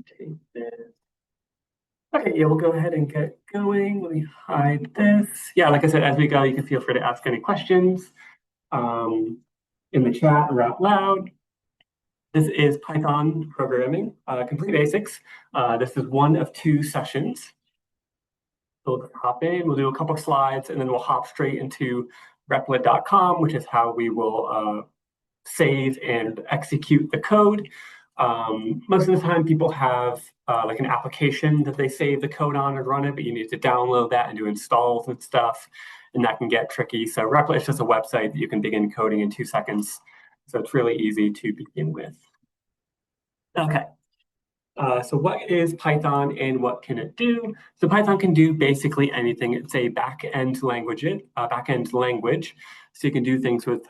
take this. Okay, yeah, we'll go ahead and get going. Let me hide this. Yeah, like I said, as we go, you can feel free to ask any questions in the chat or out loud. This is Python programming, complete basics. This is one of 2 sessions. So we'll hop in, we'll do a couple of slides, and then we'll hop straight into replit.com, which is how we will save and execute the code. Most of the time people have like an application that they save the code on and run it, but you need to download that and do installs and stuff, and that can get tricky. So Replit is just a website that you can begin coding in 2 seconds. So it's really easy to begin with. Okay. So what is Python and what can it do? So Python can do basically anything. It's a back-end language. So you can do things with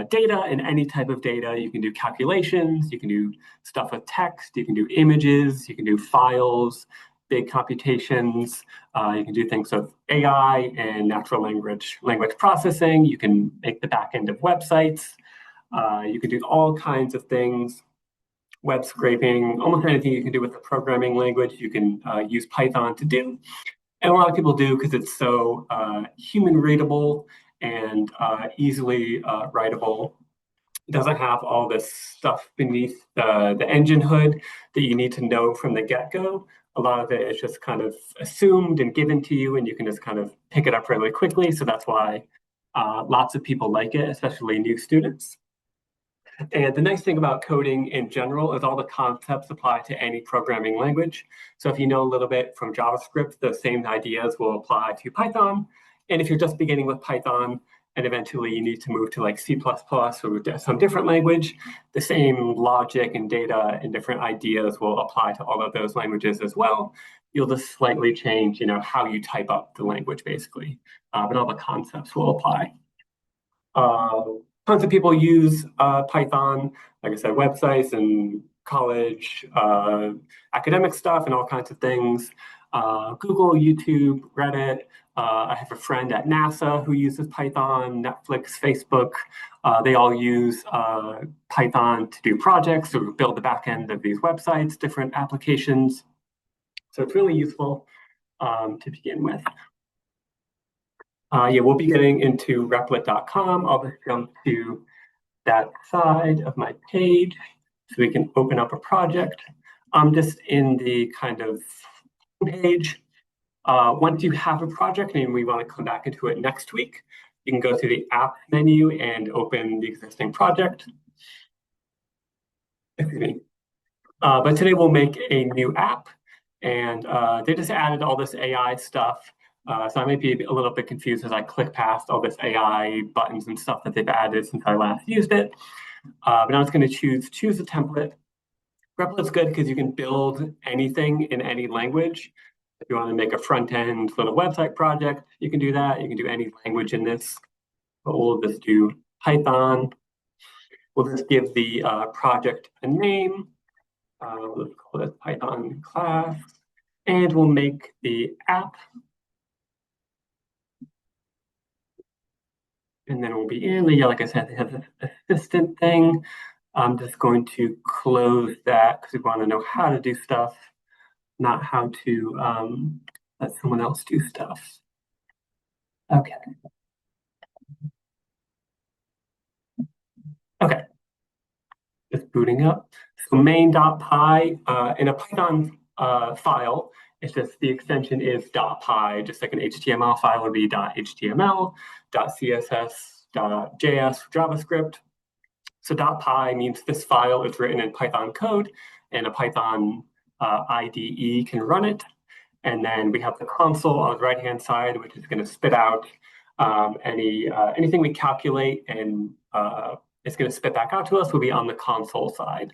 data and any type of data. You can do calculations. You can do stuff with text. You can do images. You can do files, big computations. You can do things with AI and natural language processing. You can make the back end of websites. You can do all kinds of things. Web scraping, almost anything you can do with a programming language, you can use Python to do. And a lot of people do because it's so human readable and easily writable. It doesn't have all this stuff beneath the engine hood that you need to know from the get-go. A lot of it is just kind of assumed and given to you, and you can just kind of pick it up really quickly. So that's why lots of people like it, especially new students. And the nice thing about coding in general is all the concepts apply to any programming language. So if you know a little bit from JavaScript, those same ideas will apply to Python. And if you're just beginning with Python and eventually you need to move to like C++ or some different language, the same logic and data and different ideas will apply to all of those languages as well. You'll just slightly change, how you type up the language basically, but all the concepts will apply. Tons of people use Python, like I said, websites and college, academic stuff and all kinds of things. Google, YouTube, Reddit. I have a friend at NASA who uses Python, Netflix, Facebook. They all use Python to do projects or build the back end of these websites, different applications. So it's really useful to begin with. Yeah, we'll be getting into replit.com. I'll just jump to that side of my page so we can open up a project. I'm just in the kind of page. Once you have a project and we want to come back into it next week, you can go to the app menu and open the existing project. Excuse me. But today we'll make a new app, and they just added all this AI stuff. So I might be a little bit confused as I click past all this AI buttons and stuff that they've added since I last used it. But I'm just going to choose a template. Replit's good because you can build anything in any language. If you want to make a front-end little website project, you can do that. You can do any language in this. But we'll just do Python. We'll just give the project a name. Let's call it Python class. And we'll make the app. And then we'll be in. Yeah, like I said, they have this assistant thing. I'm just going to close that because we want to know how to do stuff, not how to let someone else do stuff. Okay. Okay. Just booting up. So main.py in a Python file, it's just the extension is .py, just like an HTML file would be .html, .css, .js, JavaScript. So .py means this file is written in Python code, and a Python IDE can run it. And then we have the console on the right-hand side, which is going to spit out anything we calculate, and it's going to spit back out to us will be on the console side.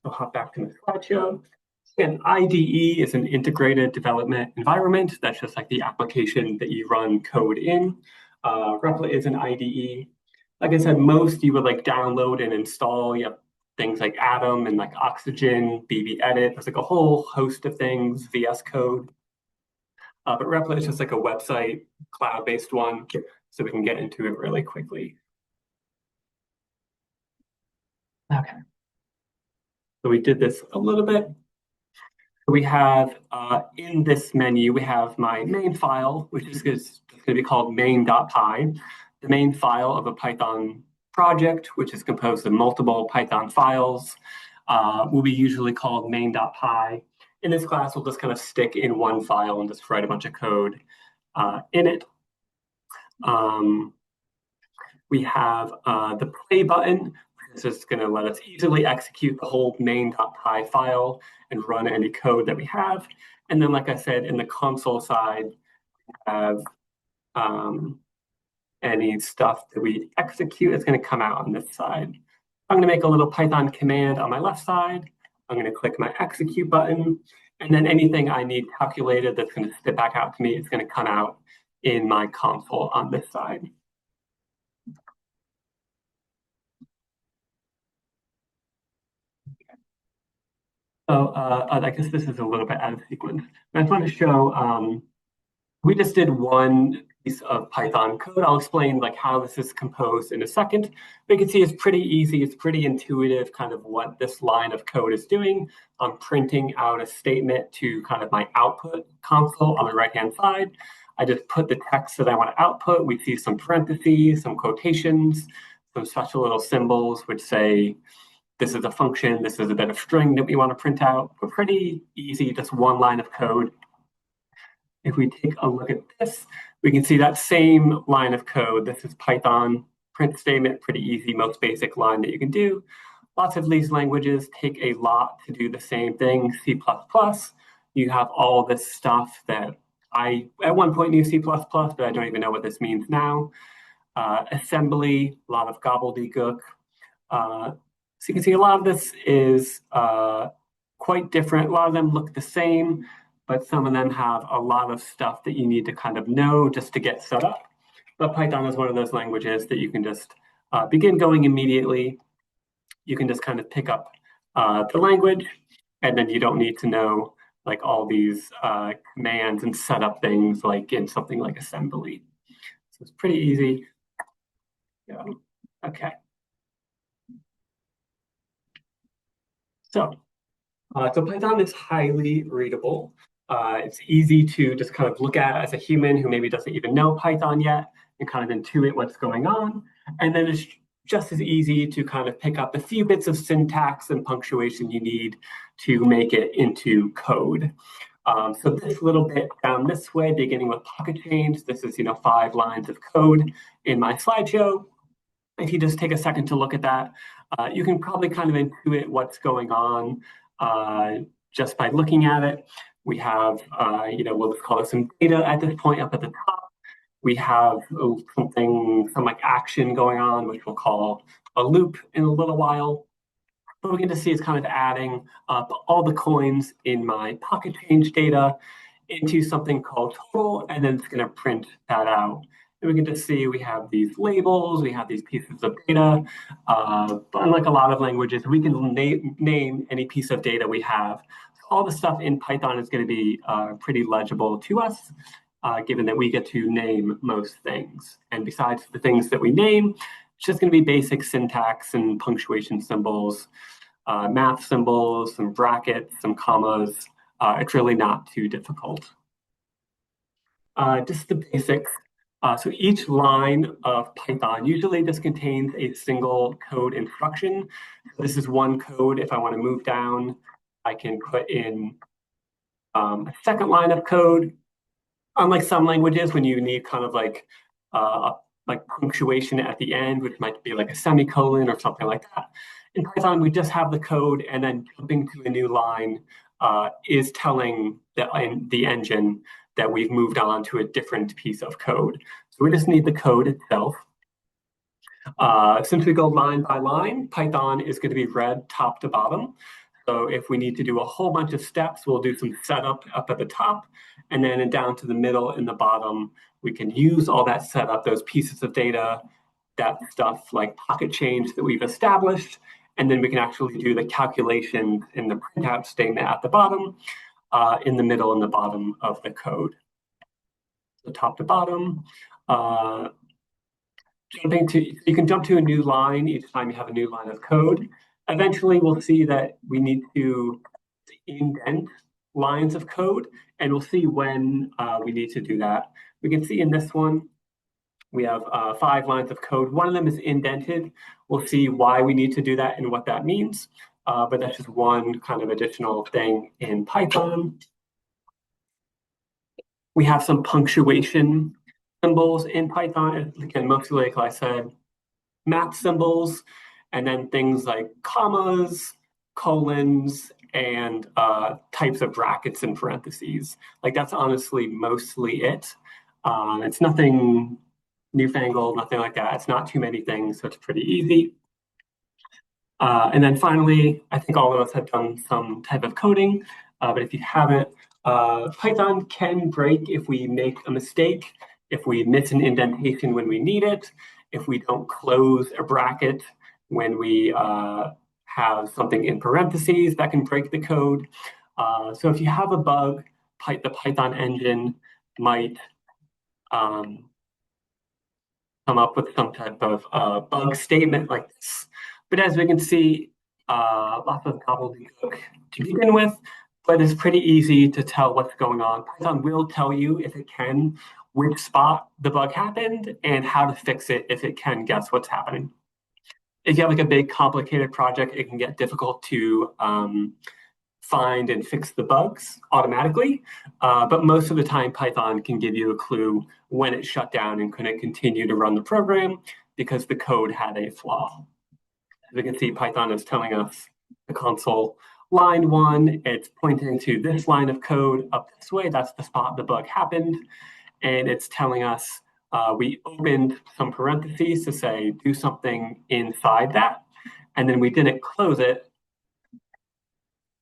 So hop back to the slideshow. An IDE is an integrated development environment. That's just like the application that you run code in. Replit is an IDE. Like I said, most you would like download and install. You have things like Atom and like Oxygen, BBEdit. There's like a whole host of things, VS Code. But Replit is just like a website, cloud-based one, so we can get into it really quickly. Okay. So we did this a little bit. We have in this menu, we have my main file, which is going to be called main.py, the main file of a Python project, which is composed of multiple Python files, will be usually called main.py. In this class, we'll just kind of stick in one file and just write a bunch of code in it. We have the play button. This is going to let us easily execute the whole main.py file and run any code that we have. And then, like I said, in the console side, we have any stuff that we execute is going to come out on this side. I'm going to make a little Python command on my left side. I'm going to click my execute button. And then anything I need calculated that's going to spit back out to me is going to come out in my console on this side. So I guess this is a little bit out of sequence. I just want to show, we just did one piece of Python code. I'll explain like how this is composed in a second. But you can see it's pretty easy. It's pretty intuitive kind of what this line of code is doing. I'm printing out a statement to kind of my output console on the right-hand side. I just put the text that I want to output. We see some parentheses, some quotations, some special little symbols which say, this is a function, this is a bit of string that we want to print out. But pretty easy, just one line of code. If we take a look at this, we can see that same line of code. This is Python print statement, pretty easy, most basic line that you can do. Lots of these languages take a lot to do the same thing. C++, you have all this stuff that I at one point knew C++, but I don't even know what this means now. Assembly, a lot of gobbledygook. So you can see a lot of this is quite different. A lot of them look the same, but some of them have a lot of stuff that you need to kind of know just to get set up. But Python is one of those languages that you can just begin going immediately. You can just kind of pick up the language, and then you don't need to know like all these commands and set up things like in something like assembly. So it's pretty easy. Yeah. Okay. So Python is highly readable. It's easy to just kind of look at as a human who maybe doesn't even know Python yet and kind of intuit what's going on. And then it's just as easy to kind of pick up a few bits of syntax and punctuation you need to make it into code. So this little bit down this way, beginning with pocket change, this is 5 lines of code in my slideshow. If you just take a second to look at that, you can probably kind of intuit what's going on just by looking at it. We have, we'll just call it some data at this point up at the top. We have some like action going on, which we'll call a loop in a little while. But we can just see it's kind of adding up all the coins in my pocket change data into something called total, and then it's going to print that out. And we can just see we have these labels, we have these pieces of data. But unlike a lot of languages, we can name any piece of data we have. So all the stuff in Python is going to be pretty legible to us, given that we get to name most things. And besides the things that we name, it's just going to be basic syntax and punctuation symbols, math symbols, some brackets, some commas. It's really not too difficult. Just the basics. So each line of Python usually just contains a single code instruction. This is one code. If I want to move down, I can put in a second line of code. Unlike some languages, when you need kind of like punctuation at the end, which might be like a semicolon or something like that. In Python, we just have the code, and then jumping to a new line is telling the engine that we've moved on to a different piece of code. So we just need the code itself. Since we go line by line, Python is going to be read top to bottom. So if we need to do a whole bunch of steps, we'll do some setup up at the top, and then down to the middle and the bottom, we can use all that setup, those pieces of data, that stuff like pocket change that we've established, and then we can actually do the calculation in the printout statement at the bottom, in the middle and the bottom of the code. So top to bottom. You can jump to a new line each time you have a new line of code. Eventually, we'll see that we need to indent lines of code, and we'll see when we need to do that. We can see in this one, we have 5 lines of code. One of them is indented. We'll see why we need to do that and what that means. But that's just one kind of additional thing in Python. We have some punctuation symbols in Python. Again, mostly, like I said, math symbols, and then things like commas, colons, and types of brackets and parentheses. Like that's honestly mostly it. It's nothing newfangled, nothing like that. It's not too many things, so it's pretty easy. And then finally, I think all of us have done some type of coding, but if you haven't, Python can break if we make a mistake, if we miss an indentation when we need it, if we don't close a bracket when we have something in parentheses that can break the code. So if you have a bug, the Python engine might come up with some type of bug statement like this. But as we can see, lots of gobbledygook to begin with, but it's pretty easy to tell what's going on. Python will tell you, if it can, which spot the bug happened and how to fix it if it can guess what's happening. If you have like a big complicated project, it can get difficult to find and fix the bugs automatically. But most of the time, Python can give you a clue when it shut down and couldn't continue to run the program because the code had a flaw. As we can see, Python is telling us the console line 1, it's pointing to this line of code up this way. That's the spot the bug happened. And it's telling us we opened some parentheses to say do something inside that. And then we didn't close it.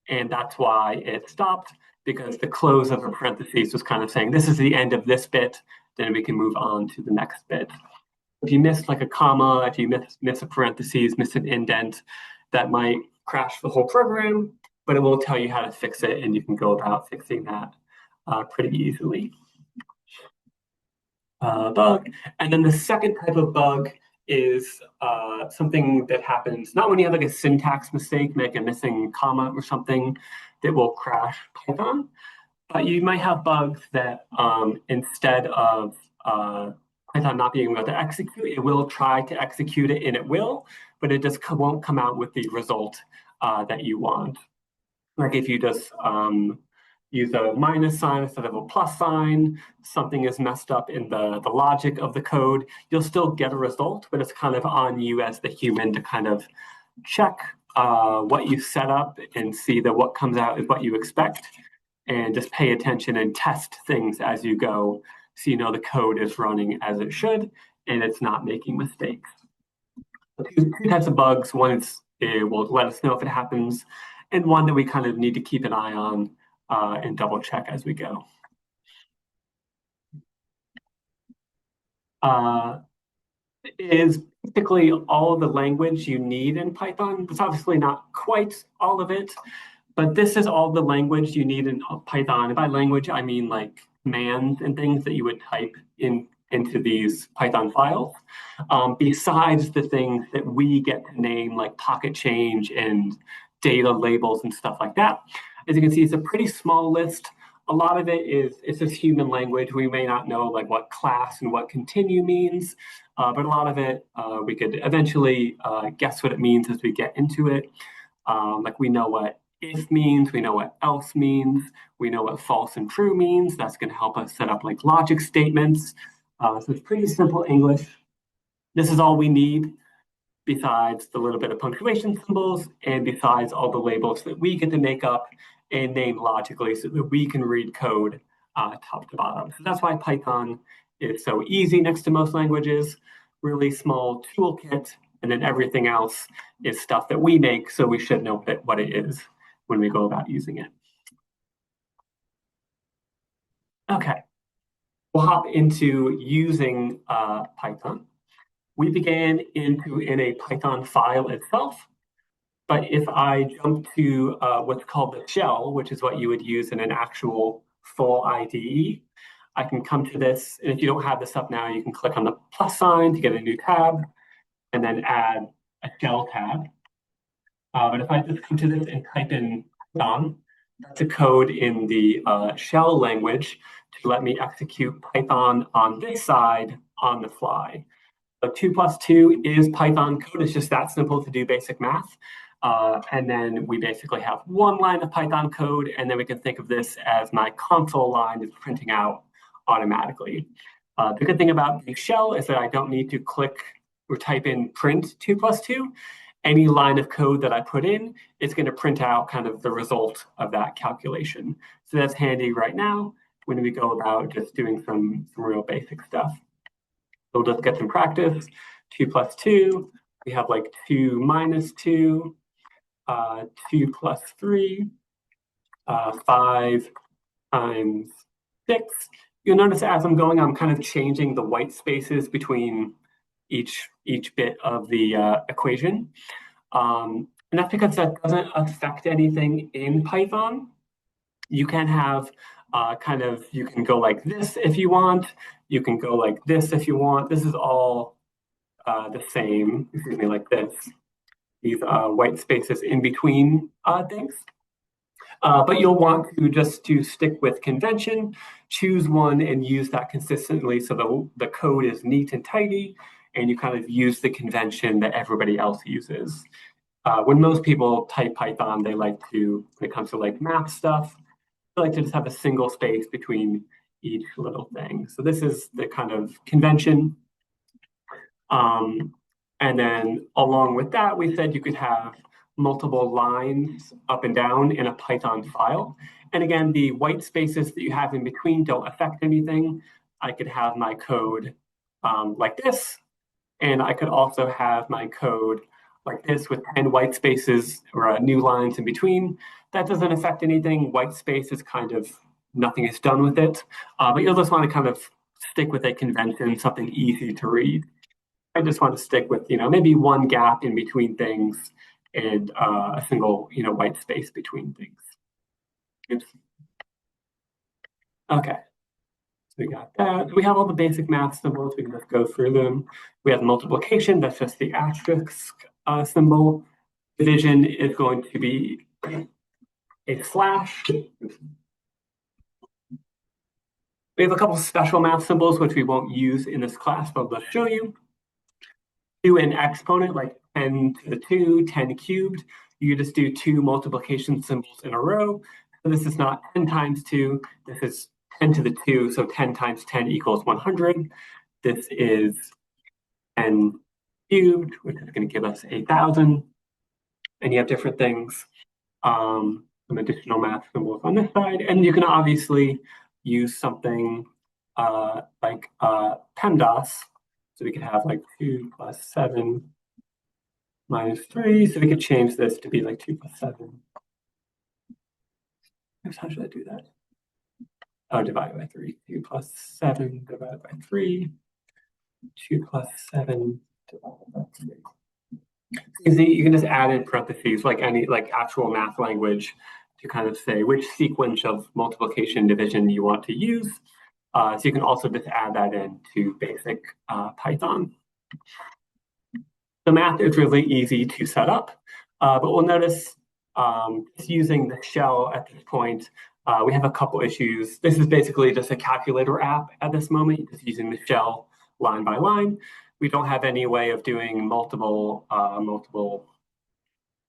And that's why it stopped, because the close of a parentheses was kind of saying this is the end of this bit, then we can move on to the next bit. If you miss like a comma, if you miss a parentheses, miss an indent, that might crash the whole program, but it will tell you how to fix it, and you can go about fixing that pretty easily. Bug. And then the second type of bug is something that happens not when you have like a syntax mistake, like a missing comma or something that will crash Python, but you might have bugs that instead of Python not being able to execute, it will try to execute it and it will, but it just won't come out with the result that you want. Like if you just use a minus sign instead of a plus sign, something is messed up in the logic of the code, you'll still get a result, but it's kind of on you as the human to kind of check what you set up and see that what comes out is what you expect, and just pay attention and test things as you go so you know the code is running as it should and it's not making mistakes. Two types of bugs. One is it will let us know if it happens, and one that we kind of need to keep an eye on and double check as we go. Is basically all of the language you need in Python. It's obviously not quite all of it, but this is all the language you need in Python. And by language, I mean like commands and things that you would type into these Python files, besides the things that we get to name like pocket change and data labels and stuff like that. As you can see, it's a pretty small list. A lot of it is, it's just human language. We may not know like what class and what continue means, but a lot of it, we could eventually guess what it means as we get into it. Like we know what if means, we know what else means, we know what false and true means. That's going to help us set up like logic statements. So it's pretty simple English. This is all we need, besides the little bit of punctuation symbols and besides all the labels that we get to make up and name logically so that we can read code top to bottom. So that's why Python is so easy next to most languages, really small toolkit, and then everything else is stuff that we make, so we should know what it is when we go about using it. Okay, we'll hop into using Python. We began in a Python file itself, but if I jump to what's called the shell, which is what you would use in an actual full IDE, I can come to this, and if you don't have this up now, you can click on the plus sign to get a new tab, and then add a shell tab. But if I just come to this and type in Python, that's a code in the shell language to let me execute Python on this side on the fly. So 2 plus 2 is Python code. It's just that simple to do basic math. And then we basically have one line of Python code, and then we can think of this as my console line is printing out automatically. The good thing about the shell is that I don't need to click or type in print 2 plus 2. Any line of code that I put in is going to print out kind of the result of that calculation. So that's handy right now when we go about just doing some real basic stuff. So we'll just get some practice. 2 plus 2, we have like 2 minus 2, 2 plus 3, 5 times 6. You'll notice as I'm going, I'm kind of changing the white spaces between each bit of the equation. And that's because that doesn't affect anything in Python. You can have you can go like this if you want. You can go like this if you want. This is all the same, excuse me, like this. These white spaces in between things. But you'll want to just to stick with convention, choose one and use that consistently so the code is neat and tidy, and you kind of use the convention that everybody else uses. When most people type Python, they like to, when it comes to like math stuff, they like to just have a single space between each little thing. So this is the kind of convention. And then along with that, we said you could have multiple lines up and down in a Python file. And again, the white spaces that you have in between don't affect anything. I could have my code like this, and I could also have my code like this with 10 white spaces or new lines in between. That doesn't affect anything. White space is kind of, nothing is done with it. But you'll just want to kind of stick with a convention, something easy to read. I just want to stick with, maybe one gap in between things and a single, white space between things. Oops. Okay. So we got that. We have all the basic math symbols. We can just go through them. We have multiplication. That's just the asterisk symbol. Division is going to be a slash. We have a couple special math symbols, which we won't use in this class, but I'll show you. Do an exponent like 10 to the 2, 10 cubed. You just do 2 multiplication symbols in a row. So this is not 10 times 2. This is 10 to the 2. So 10 times 10 equals 100. This is 10 cubed, which is going to give us 8,000. And you have different things, some additional math symbols on this side. And you can obviously use something like PEMDAS. So we could have like 2 plus 7 minus 3. So we could change this to be like 2 plus 7. How should I do that? Oh, divided by 3. 2 plus 7 divided by 3. 2 plus 7 divided by 3. You can just add in parentheses like any actual math language to kind of say which sequence of multiplication division you want to use. So you can also just add that into basic Python. The math is really easy to set up, but we'll notice just using the shell at this point, we have a couple issues. This is basically just a calculator app at this moment, just using the shell line by line. We don't have any way of doing multiple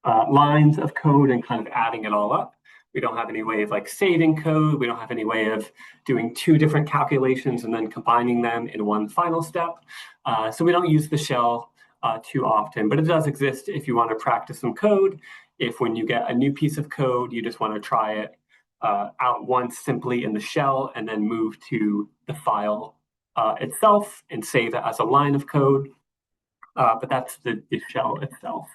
lines of code and kind of adding it all up. We don't have any way of like saving code. We don't have any way of doing 2 different calculations and then combining them in one final step. So we don't use the shell too often, but it does exist if you want to practice some code. If when you get a new piece of code, you just want to try it out once simply in the shell and then move to the file itself and save it as a line of code. But that's the shell itself.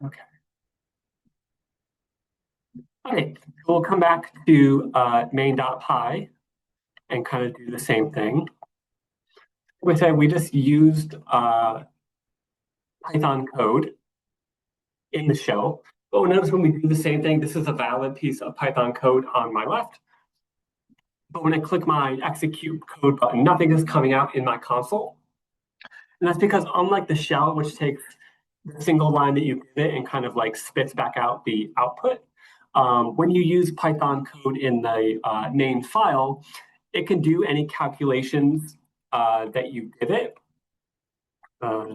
Okay. Okay, we'll come back to main.py and kind of do the same thing. We said we just used Python code in the shell. But notice when we do the same thing, this is a valid piece of Python code on my left. But when I click my execute code button, nothing is coming out in my console. And that's because unlike the shell, which takes the single line that you give it and kind of like spits back out the output, when you use Python code in the named file, it can do any calculations that you give it. But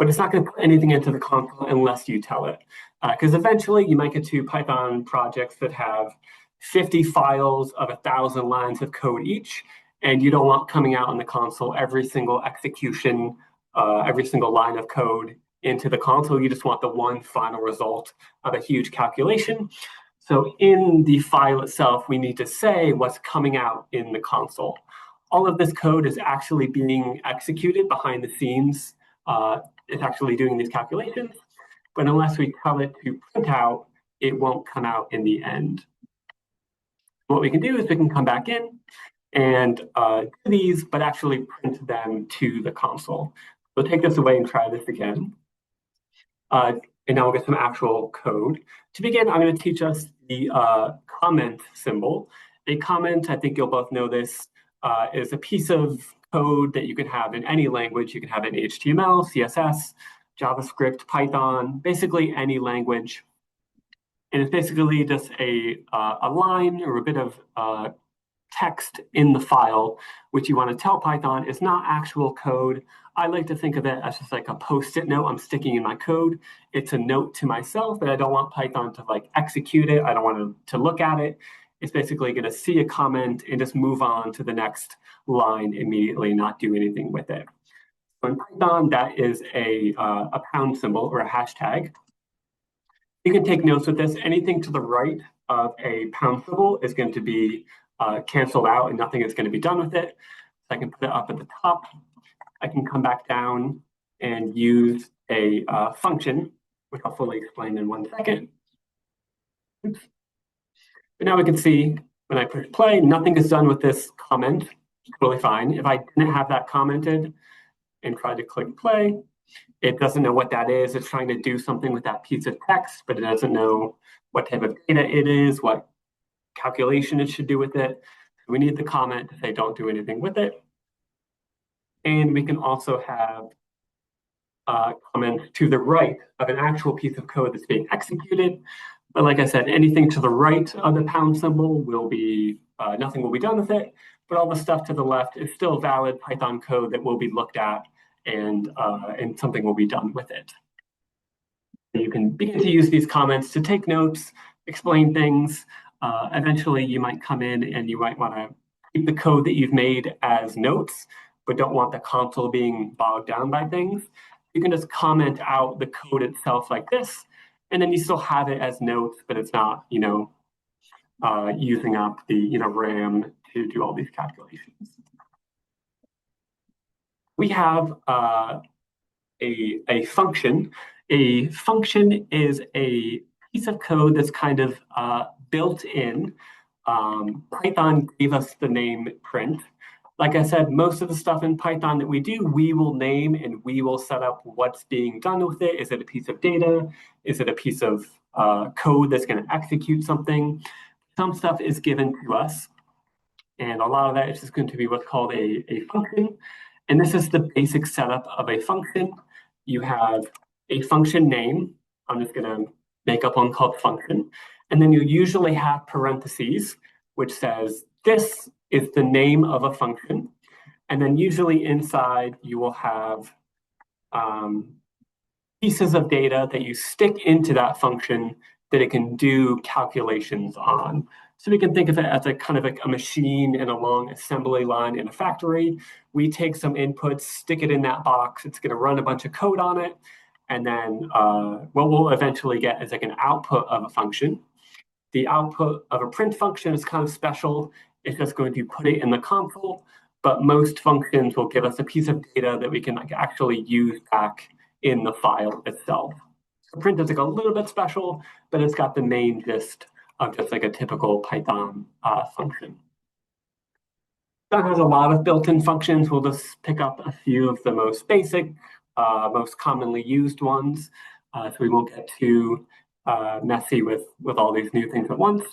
it's not going to put anything into the console unless you tell it. Because eventually you might get to Python projects that have 50 files of 1,000 lines of code each, and you don't want coming out in the console every single execution, every single line of code into the console. You just want the one final result of a huge calculation. So in the file itself, we need to say what's coming out in the console. All of this code is actually being executed behind the scenes. It's actually doing these calculations, but unless we tell it to print out, it won't come out in the end. What we can do is we can come back in and do these, but actually print them to the console. So take this away and try this again. And now we'll get some actual code. To begin, I'm going to teach us the comment symbol. A comment, I think you'll both know this, is a piece of code that you can have in any language. You can have it in HTML, CSS, JavaScript, Python, basically any language. And it's basically just a line or a bit of text in the file, which you want to tell Python is not actual code. I like to think of it as just like a post-it note I'm sticking in my code. It's a note to myself, but I don't want Python to like execute it. I don't want to look at it. It's basically going to see a comment and just move on to the next line immediately, not do anything with it. So in Python, that is a pound symbol or a hashtag. You can take notes with this. Anything to the right of a pound symbol is going to be canceled out and nothing is going to be done with it. So I can put it up at the top. I can come back down and use a function, which I'll fully explain in 1 second. Oops. But now we can see when I push play, nothing is done with this comment. It's totally fine. If I didn't have that commented and tried to click play, it doesn't know what that is. It's trying to do something with that piece of text, but it doesn't know what type of data it is, what calculation it should do with it. We need the comment to say don't do anything with it. And we can also have a comment to the right of an actual piece of code that's being executed. But like I said, anything to the right of the pound symbol will be, nothing will be done with it. But all the stuff to the left is still valid Python code that will be looked at and something will be done with it. You can begin to use these comments to take notes, explain things. Eventually, you might come in and you might want to keep the code that you've made as notes, but don't want the console being bogged down by things. You can just comment out the code itself like this, and then you still have it as notes, but it's not, using up the RAM to do all these calculations. We have a function. A function is a piece of code that's kind of built in. Python gave us the name print. Like I said, most of the stuff in Python that we do, we will name and we will set up what's being done with it. Is it a piece of data? Is it a piece of code that's going to execute something? Some stuff is given to us. And a lot of that is just going to be what's called a function. And this is the basic setup of a function. You have a function name. I'm just going to make up one called function. And then you usually have parentheses, which says this is the name of a function. And then usually inside you will have pieces of data that you stick into that function that it can do calculations on. So we can think of it as a kind of like a machine in a long assembly line in a factory. We take some inputs, stick it in that box. It's going to run a bunch of code on it. And then what we'll eventually get is like an output of a function. The output of a print function is kind of special. It's just going to put it in the console. But most functions will give us a piece of data that we can like actually use back in the file itself. So print is like a little bit special, but it's got the main gist of just like a typical Python function. That has a lot of built-in functions. We'll just pick up a few of the most basic, most commonly used ones. So we won't get too messy with all these new things at once.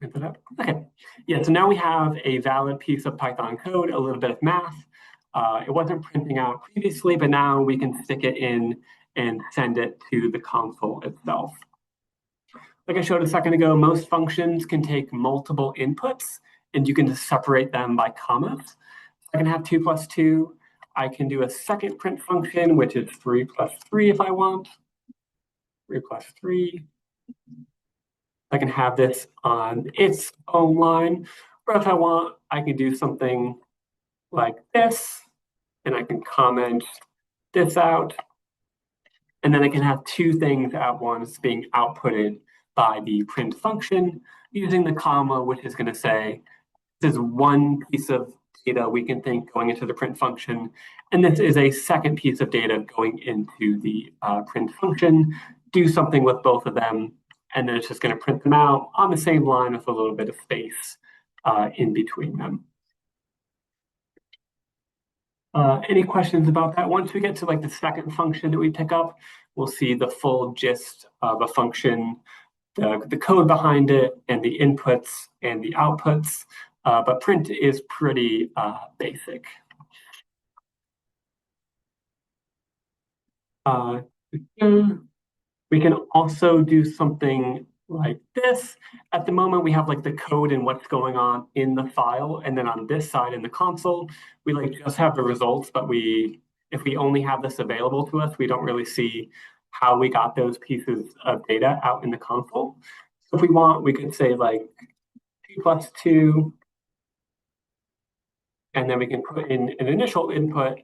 Okay, yeah, so now we have a valid piece of Python code, a little bit of math. It wasn't printing out previously, but now we can stick it in and send it to the console itself. Like I showed a second ago, most functions can take multiple inputs, and you can just separate them by commas. I can have 2 plus 2. I can do a second print function, which is 3 plus 3 if I want. 3 plus 3. I can have this on its own line, or if I want, I can do something like this, and I can comment this out, and then I can have two things at once being outputted by the print function using the comma, which is going to say, this is one piece of data we can think going into the print function, and this is a second piece of data going into the print function. Do something with both of them, and then it's just going to print them out on the same line with a little bit of space in between them. Any questions about that? Once we get to like the second function that we pick up, we'll see the full gist of a function, the code behind it, and the inputs and the outputs. But print is pretty basic. We can also do something like this. At the moment, we have like the code and what's going on in the file. And then on this side in the console, we like just have the results, but if we only have this available to us, we don't really see how we got those pieces of data out in the console. So if we want, we could say like 2 plus 2, and then we can put in an initial input.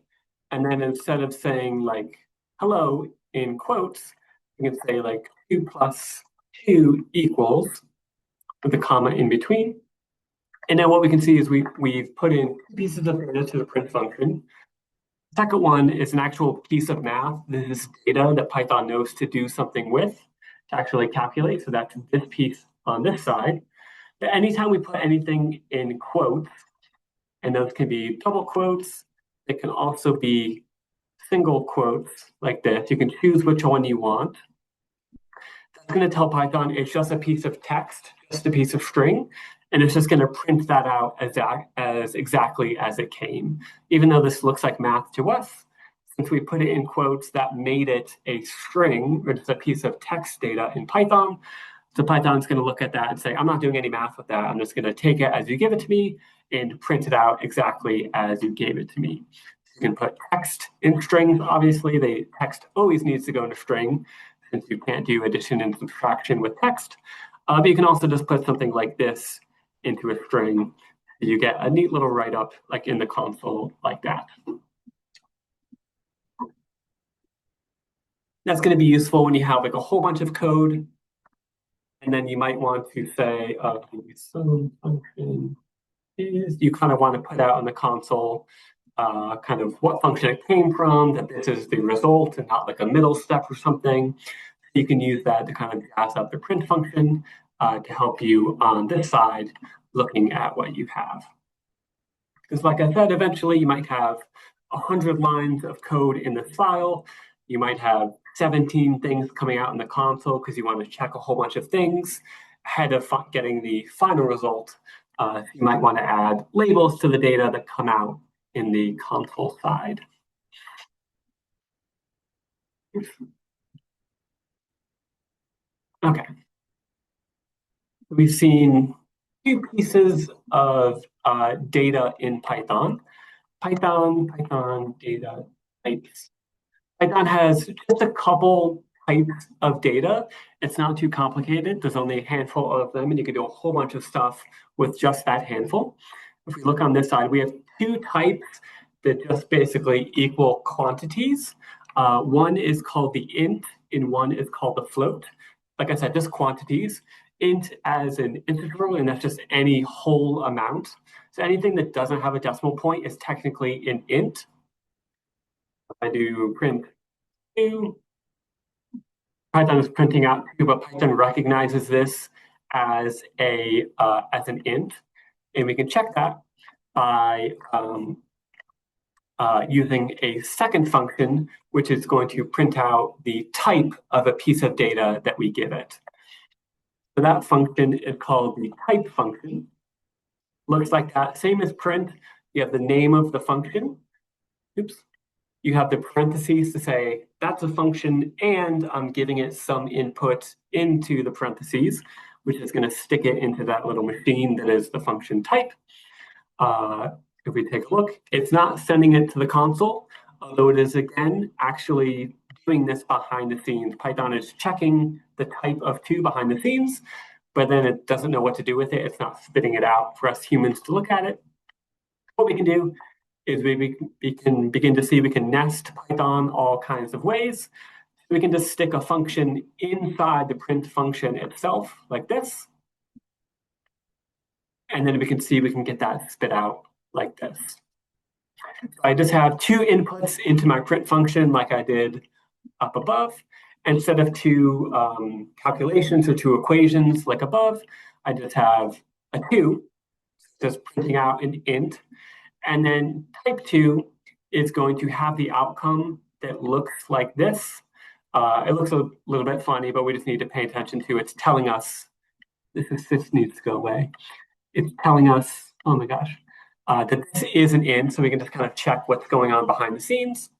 And then instead of saying like hello in quotes, we can say like 2 plus 2 equals with a comma in between. And now what we can see is we've put in pieces of data to the print function. The second one is an actual piece of math. This is data that Python knows to do something with, to actually calculate. So that's this piece on this side. But anytime we put anything in quotes, and those can be double quotes, it can also be single quotes like this. You can choose which one you want. That's going to tell Python it's just a piece of text, just a piece of string, and it's just going to print that out as exactly as it came. Even though this looks like math to us, since we put it in quotes, that made it a string, or just a piece of text data in Python. So Python's going to look at that and say, I'm not doing any math with that. I'm just going to take it as you give it to me and print it out exactly as you gave it to me. You can put text in strings. Obviously, the text always needs to go in a string since you can't do addition and subtraction with text. But you can also just put something like this into a string. You get a neat little write-up like in the console like that. That's going to be useful when you have like a whole bunch of code. And then you might want to say, some function is, you kind of want to put out on the console kind of what function it came from, that this is the result and not like a middle step or something. You can use that to kind of gas up the print function to help you on this side looking at what you have. Because like I said, eventually you might have 100 lines of code in this file. You might have 17 things coming out in the console because you want to check a whole bunch of things ahead of getting the final result. You might want to add labels to the data that come out in the console side. Okay. We've seen two pieces of data in Python. Python data types. Python has just a couple types of data. It's not too complicated. There's only a handful of them, and you can do a whole bunch of stuff with just that handful. If we look on this side, we have two types that just basically equal quantities. One is called the int, and one is called the float. Like I said, just quantities. Int as an integer, and that's just any whole amount. So anything that doesn't have a decimal point is technically an int. If I do print 2, Python is printing out 2, but Python recognizes this as an int, and we can check that by using a second function, which is going to print out the type of a piece of data that we give it. So that function is called the type function. Looks like that. Same as print. You have the name of the function. Oops. You have the parentheses to say that's a function and I'm giving it some input into the parentheses, which is going to stick it into that little machine that is the function type. If we take a look, it's not sending it to the console, although it is, again, actually doing this behind the scenes. Python is checking the type of 2 behind the scenes, but then it doesn't know what to do with it. It's not spitting it out for us humans to look at it. What we can do is we can begin to see we can nest Python all kinds of ways. We can just stick a function inside the print function itself, like this. And then we can see we can get that spit out like this. I just have 2 inputs into my print function like I did up above. Instead of 2 calculations or 2 equations like above, I just have a 2, just printing out an int. And then type 2 is going to have the outcome that looks like this. It looks a little bit funny, but we just need to pay attention to it's telling us, this needs to go away. It's telling us, oh my gosh, that this is an int, so we can just kind of check what's going on behind the scenes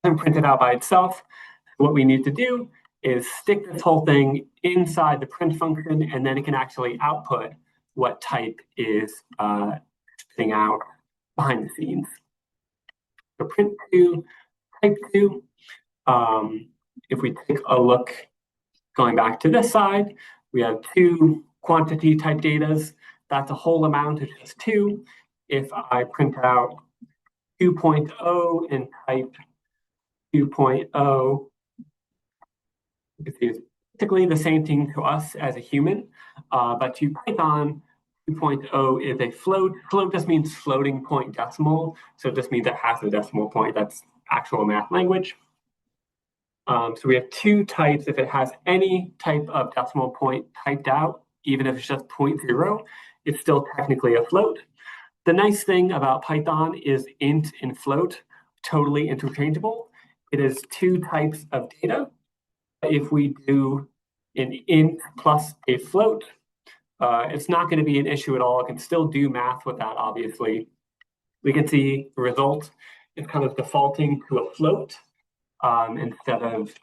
and print it out by itself. What we need to do is stick this whole thing inside the print function, and then it can actually output what type is spitting out behind the scenes. So print 2, type 2. If we take a look, going back to this side, we have 2 quantity type datas. That's a whole amount, it's just 2. If I print out 2.0 and type 2.0, you can see it's basically the same thing to us as a human, but to Python, 2.0 is a float. Float just means floating point decimal, so it just means it has a decimal point. That's actual math language. So we have 2 types. If it has any type of decimal point typed out, even if it's just 0.0, it's still technically a float. The nice thing about Python is int and float, totally interchangeable. It is 2 types of data. If we do an int plus a float, it's not going to be an issue at all. It can still do math with that, obviously. We can see the result is kind of defaulting to a float instead of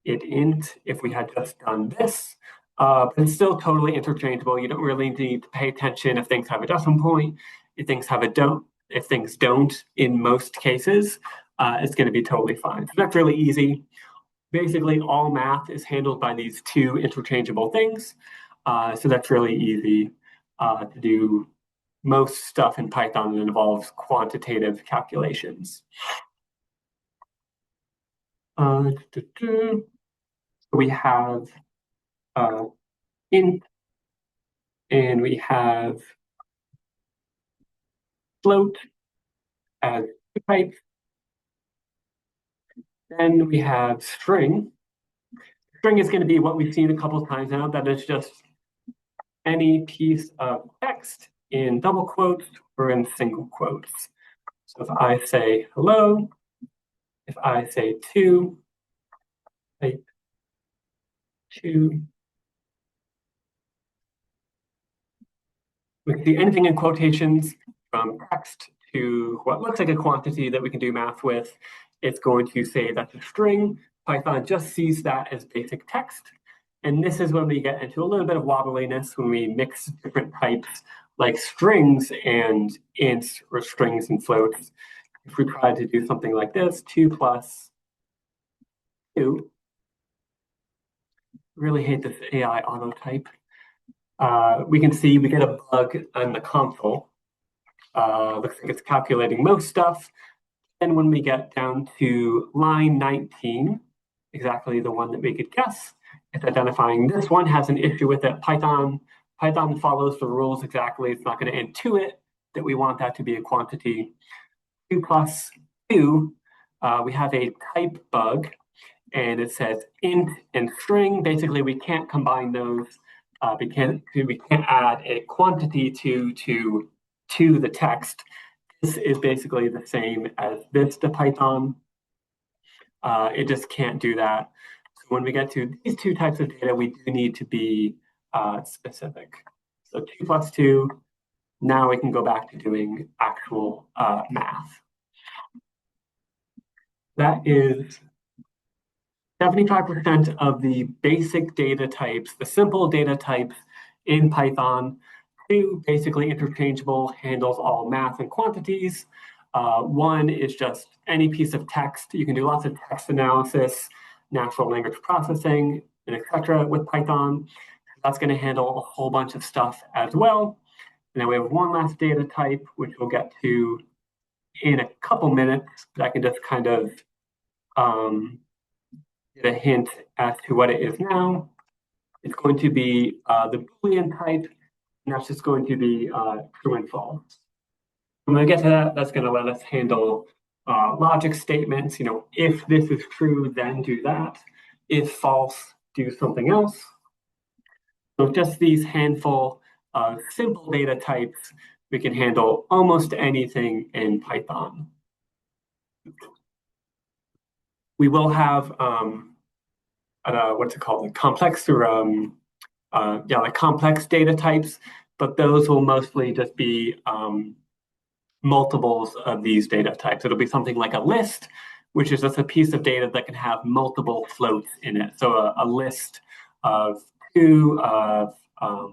it int if we had just done this. But it's still totally interchangeable. You don't really need to pay attention if things have a decimal point. If things don't, in most cases, it's going to be totally fine. So that's really easy. Basically, all math is handled by these 2 interchangeable things. So that's really easy to do most stuff in Python that involves quantitative calculations. We have int, and we have float as 2 types. Then we have string. String is going to be what we've seen a couple of times now, that is just any piece of text in double quotes or in single quotes. So if I say hello, if I say 2, type 2, we can see anything in quotations from text to what looks like a quantity that we can do math with. It's going to say that's a string. Python just sees that as basic text. And this is when we get into a little bit of wobbliness when we mix different types like strings and ints or strings and floats. If we try to do something like this, 2 plus 2, really hate this AI auto type. We can see we get a bug on the console. Looks like it's calculating most stuff. And when we get down to line 19, exactly the one that we could guess, it's identifying this one has an issue with it. Python follows the rules exactly. It's not going to intuit that we want that to be a quantity. 2 plus 2, we have a type bug, and it says int and string. Basically, we can't combine those. We can't add a quantity to the text. This is basically the same as this to Python. It just can't do that. So when we get to these 2 types of data, we do need to be specific. So 2 plus 2, now we can go back to doing actual math. That is 75% of the basic data types, the simple data types in Python. 2, basically interchangeable, handles all math and quantities. 1 is just any piece of text. You can do lots of text analysis, natural language processing, and etc. with Python. That's going to handle a whole bunch of stuff as well. And then we have one last data type, which we'll get to in a couple minutes, but I can just kind of get a hint as to what it is now. It's going to be the Boolean type, and that's just going to be true and false. When I get to that, that's going to let us handle logic statements. You know, if this is true, then do that. If false, do something else. So just these handful of simple data types, we can handle almost anything in Python. We will have what's it called, like complex or like complex data types, but those will mostly just be multiples of these data types. It'll be something like a list, which is just a piece of data that can have multiple floats in it. So a list of 2 of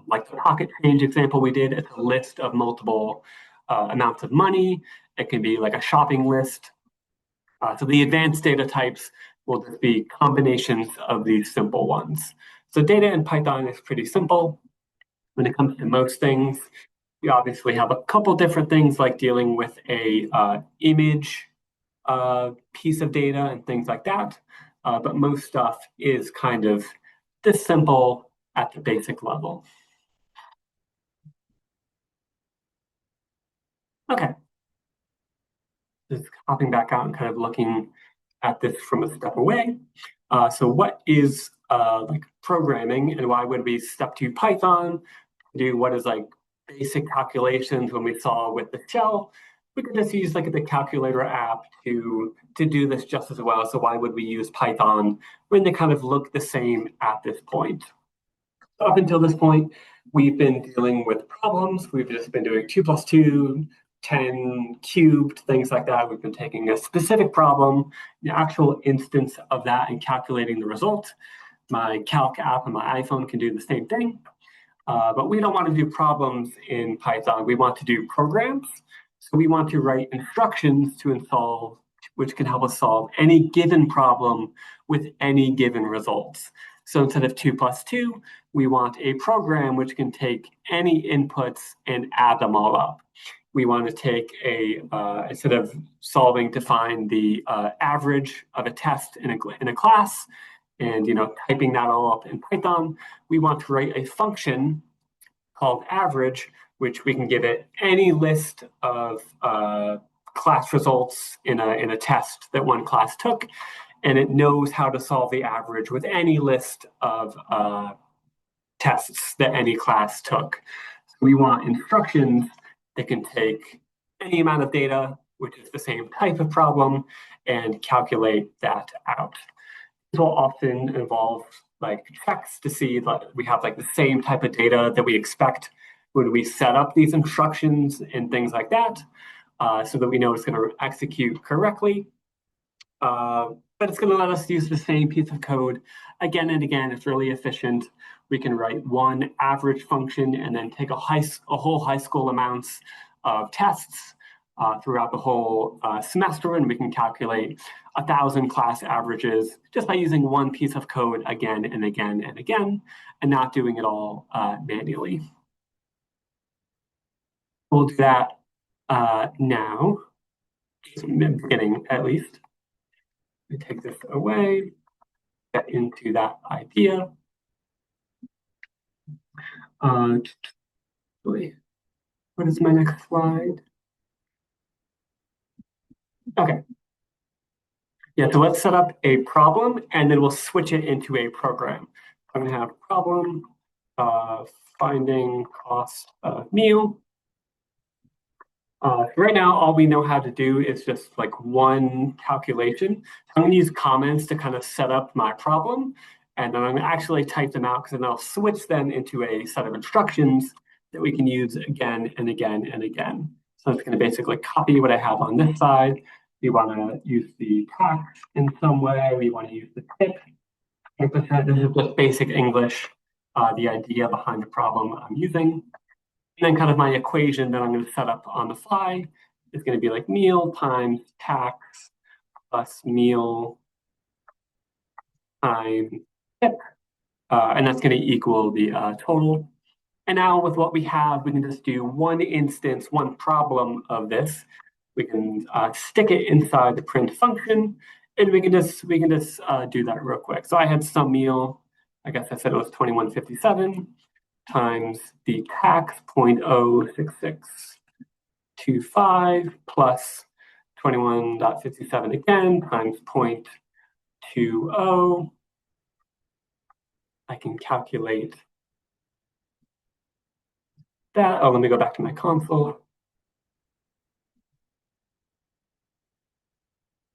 like the pocket change example we did, it's a list of multiple amounts of money. It can be like a shopping list. So the advanced data types will just be combinations of these simple ones. So data in Python is pretty simple. When it comes to most things, we obviously have a couple different things like dealing with a image piece of data and things like that. But most stuff is kind of this simple at the basic level. Okay. Just hopping back out and kind of looking at this from a step away. So what is like programming, and why would we step to Python, do what is like basic calculations when we saw with the shell? We could just use like the calculator app to do this just as well. So why would we use Python when they kind of look the same at this point? So up until this point, we've been dealing with problems. We've just been doing 2 plus 2, 10 cubed, things like that. We've been taking a specific problem, the actual instance of that, and calculating the result. My calc app on my iPhone can do the same thing. But we don't want to do problems in Python. We want to do programs. So we want to write instructions to install, which can help us solve any given problem with any given results. So instead of 2 plus 2, we want a program which can take any inputs and add them all up. We want to take instead of solving to find the average of a test in a class, and typing that all up in Python, we want to write a function called average, which we can give it any list of class results in a test that one class took, and it knows how to solve the average with any list of tests that any class took. So we want instructions that can take any amount of data, which is the same type of problem, and calculate that out. This will often involve like checks to see that we have like the same type of data that we expect when we set up these instructions and things like that, so that we know it's going to execute correctly. But it's going to let us use the same piece of code again and again. It's really efficient. We can write one average function and then take a whole high school amounts of tests throughout the whole semester, and we can calculate 1,000 class averages just by using one piece of code again and again and again, and not doing it all manually. We'll do that now, in the beginning at least. We take this away, get into that idea. What is my next slide? Okay. Yeah, so let's set up a problem, and then we'll switch it into a program. I'm going to have problem finding cost of meal. Right now, all we know how to do is just like one calculation. I'm going to use comments to kind of set up my problem, And then I'm going to actually type them out because then I'll switch them into a set of instructions that we can use again and again and again. So it's going to basically copy what I have on this side. We want to use the tax in some way. We want to use the tip. 10%. This is just basic English, the idea behind the problem I'm using. And then kind of my equation that I'm going to set up on the fly is going to be like meal times tax plus meal times tip. And that's going to equal the total. And now with what we have, we can just do one instance, one problem of this. We can stick it inside the print function, and we can just do that real quick. So I had some meal, I guess I said it was 2157 times the tax 0.06625 plus 21.57 again times 0.20. I can calculate that. Oh, let me go back to my console.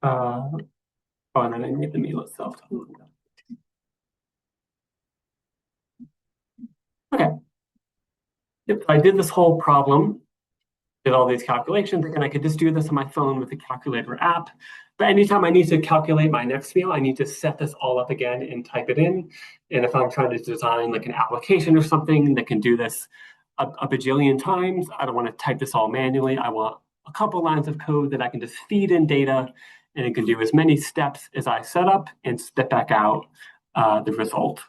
Oh, and then I need the meal itself. Okay. Yep, I did this whole problem, did all these calculations, and I could just do this on my phone with the calculator app. But anytime I need to calculate my next meal, I need to set this all up again and type it in. And if I'm trying to design like an application or something that can do this a bajillion times, I don't want to type this all manually. I want a couple lines of code that I can just feed in data, and it can do as many steps as I set up and spit back out the result.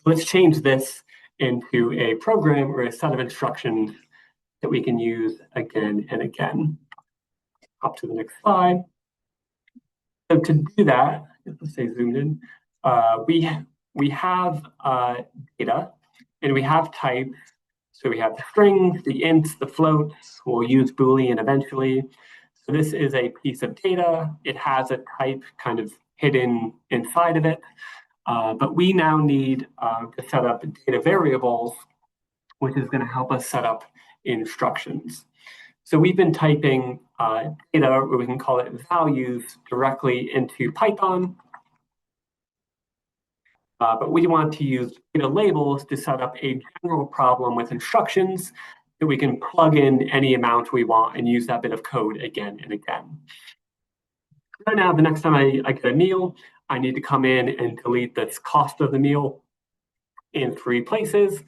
Let's change this into a program or a set of instructions that we can use again and again. Hop to the next slide. So to do that, let's say zoomed in, we have data and we have types. So we have the strings, the ints, the floats. We'll use Boolean eventually. So this is a piece of data. It has a type kind of hidden inside of it. But we now need to set up data variables, which is going to help us set up instructions. So we've been typing data, or we can call it values, directly into Python. But we want to use data labels to set up a general problem with instructions that we can plug in any amount we want and use that bit of code again and again. So now, the next time I get a meal, I need to come in and delete this cost of the meal in 3 places,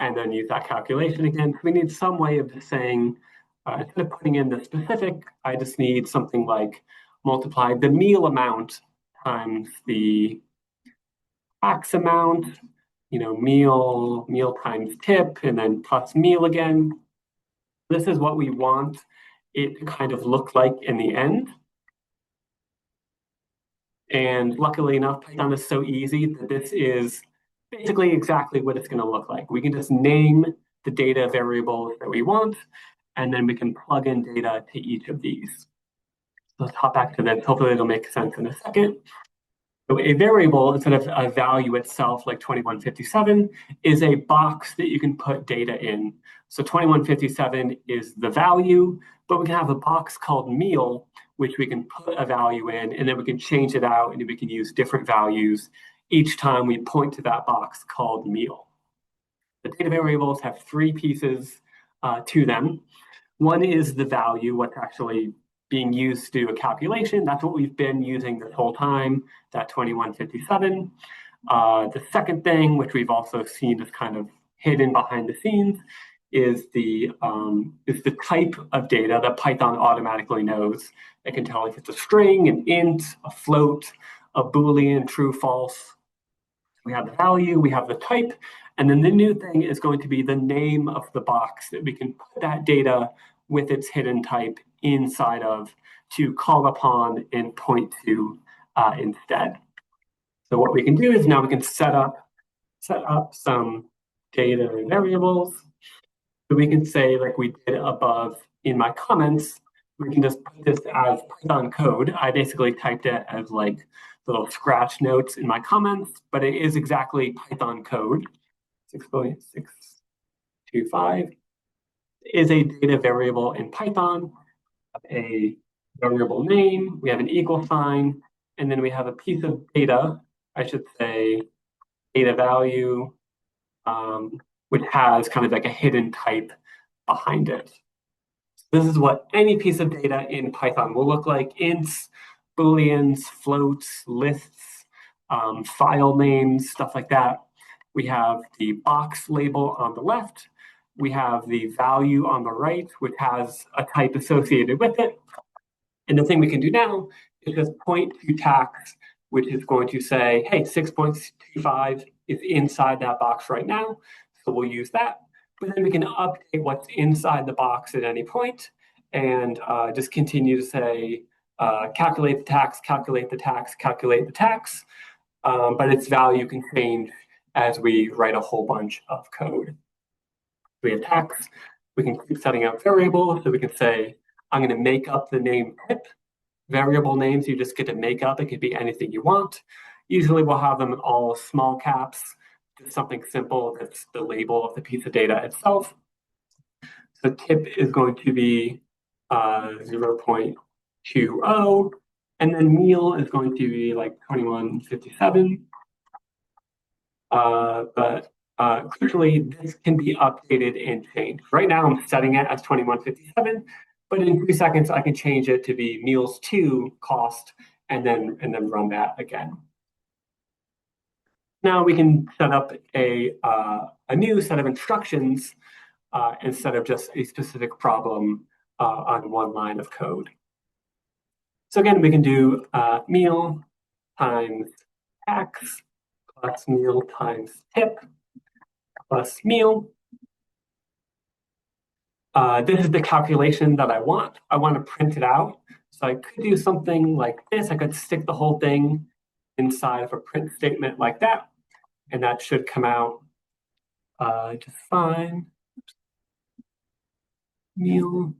and then use that calculation again. We need some way of just saying, instead of putting in the specific, I just need something like multiply the meal amount times the tax amount, meal times tip, and then plus meal again. This is what we want it to kind of look like in the end. And luckily enough, Python is so easy that this is basically exactly what it's going to look like. We can just name the data variables that we want, and then we can plug in data to each of these. Let's hop back to this. Hopefully it'll make sense in a second. So a variable, instead of a value itself, like 2157, is a box that you can put data in. So 2157 is the value, but we can have a box called meal, which we can put a value in, and then we can change it out, and we can use different values each time we point to that box called meal. The data variables have 3 pieces to them. One is the value, what's actually being used to do a calculation. That's what we've been using this whole time, that 2157. The second thing, which we've also seen is kind of hidden behind the scenes, is the type of data that Python automatically knows. It can tell if it's a string, an int, a float, a Boolean, true, false. We have the value, we have the type, and then the new thing is going to be the name of the box that we can put that data with its hidden type inside of to call upon and point to instead. So what we can do is now we can set up some data variables. So we can say, like we did above in my comments, we can just put this as Python code. I basically typed it as like little scratch notes in my comments, but it is exactly Python code. 6.625 is a data variable in Python, a variable name, we have an equal sign, and then we have a piece of data, I should say data value, which has kind of like a hidden type behind it. This is what any piece of data in Python will look like: ints, booleans, floats, lists, file names, stuff like that. We have the box label on the left. We have the value on the right, which has a type associated with it. And the thing we can do now is just point to tax, which is going to say, hey, 6.25 is inside that box right now. So we'll use that. But then we can update what's inside the box at any point and just continue to say, calculate the tax, calculate the tax, calculate the tax. But its value can change as we write a whole bunch of code. We have tax. We can keep setting up variables. So we can say, I'm going to make up the name tip. Variable names you just get to make up. It could be anything you want. Usually we'll have them in all small caps, just something simple that's the label of the piece of data itself. So tip is going to be 0.20, and then meal is going to be like 2157. But crucially, this can be updated and changed. Right now I'm setting it as 2157, but in 2 seconds I can change it to be meals 2 cost and then run that again. Now we can set up a new set of instructions instead of just a specific problem on one line of code. So again, we can do meal times tax plus meal times tip plus meal. This is the calculation that I want. I want to print it out. So I could do something like this. I could stick the whole thing inside of a print statement like that, and that should come out just fine. Meal.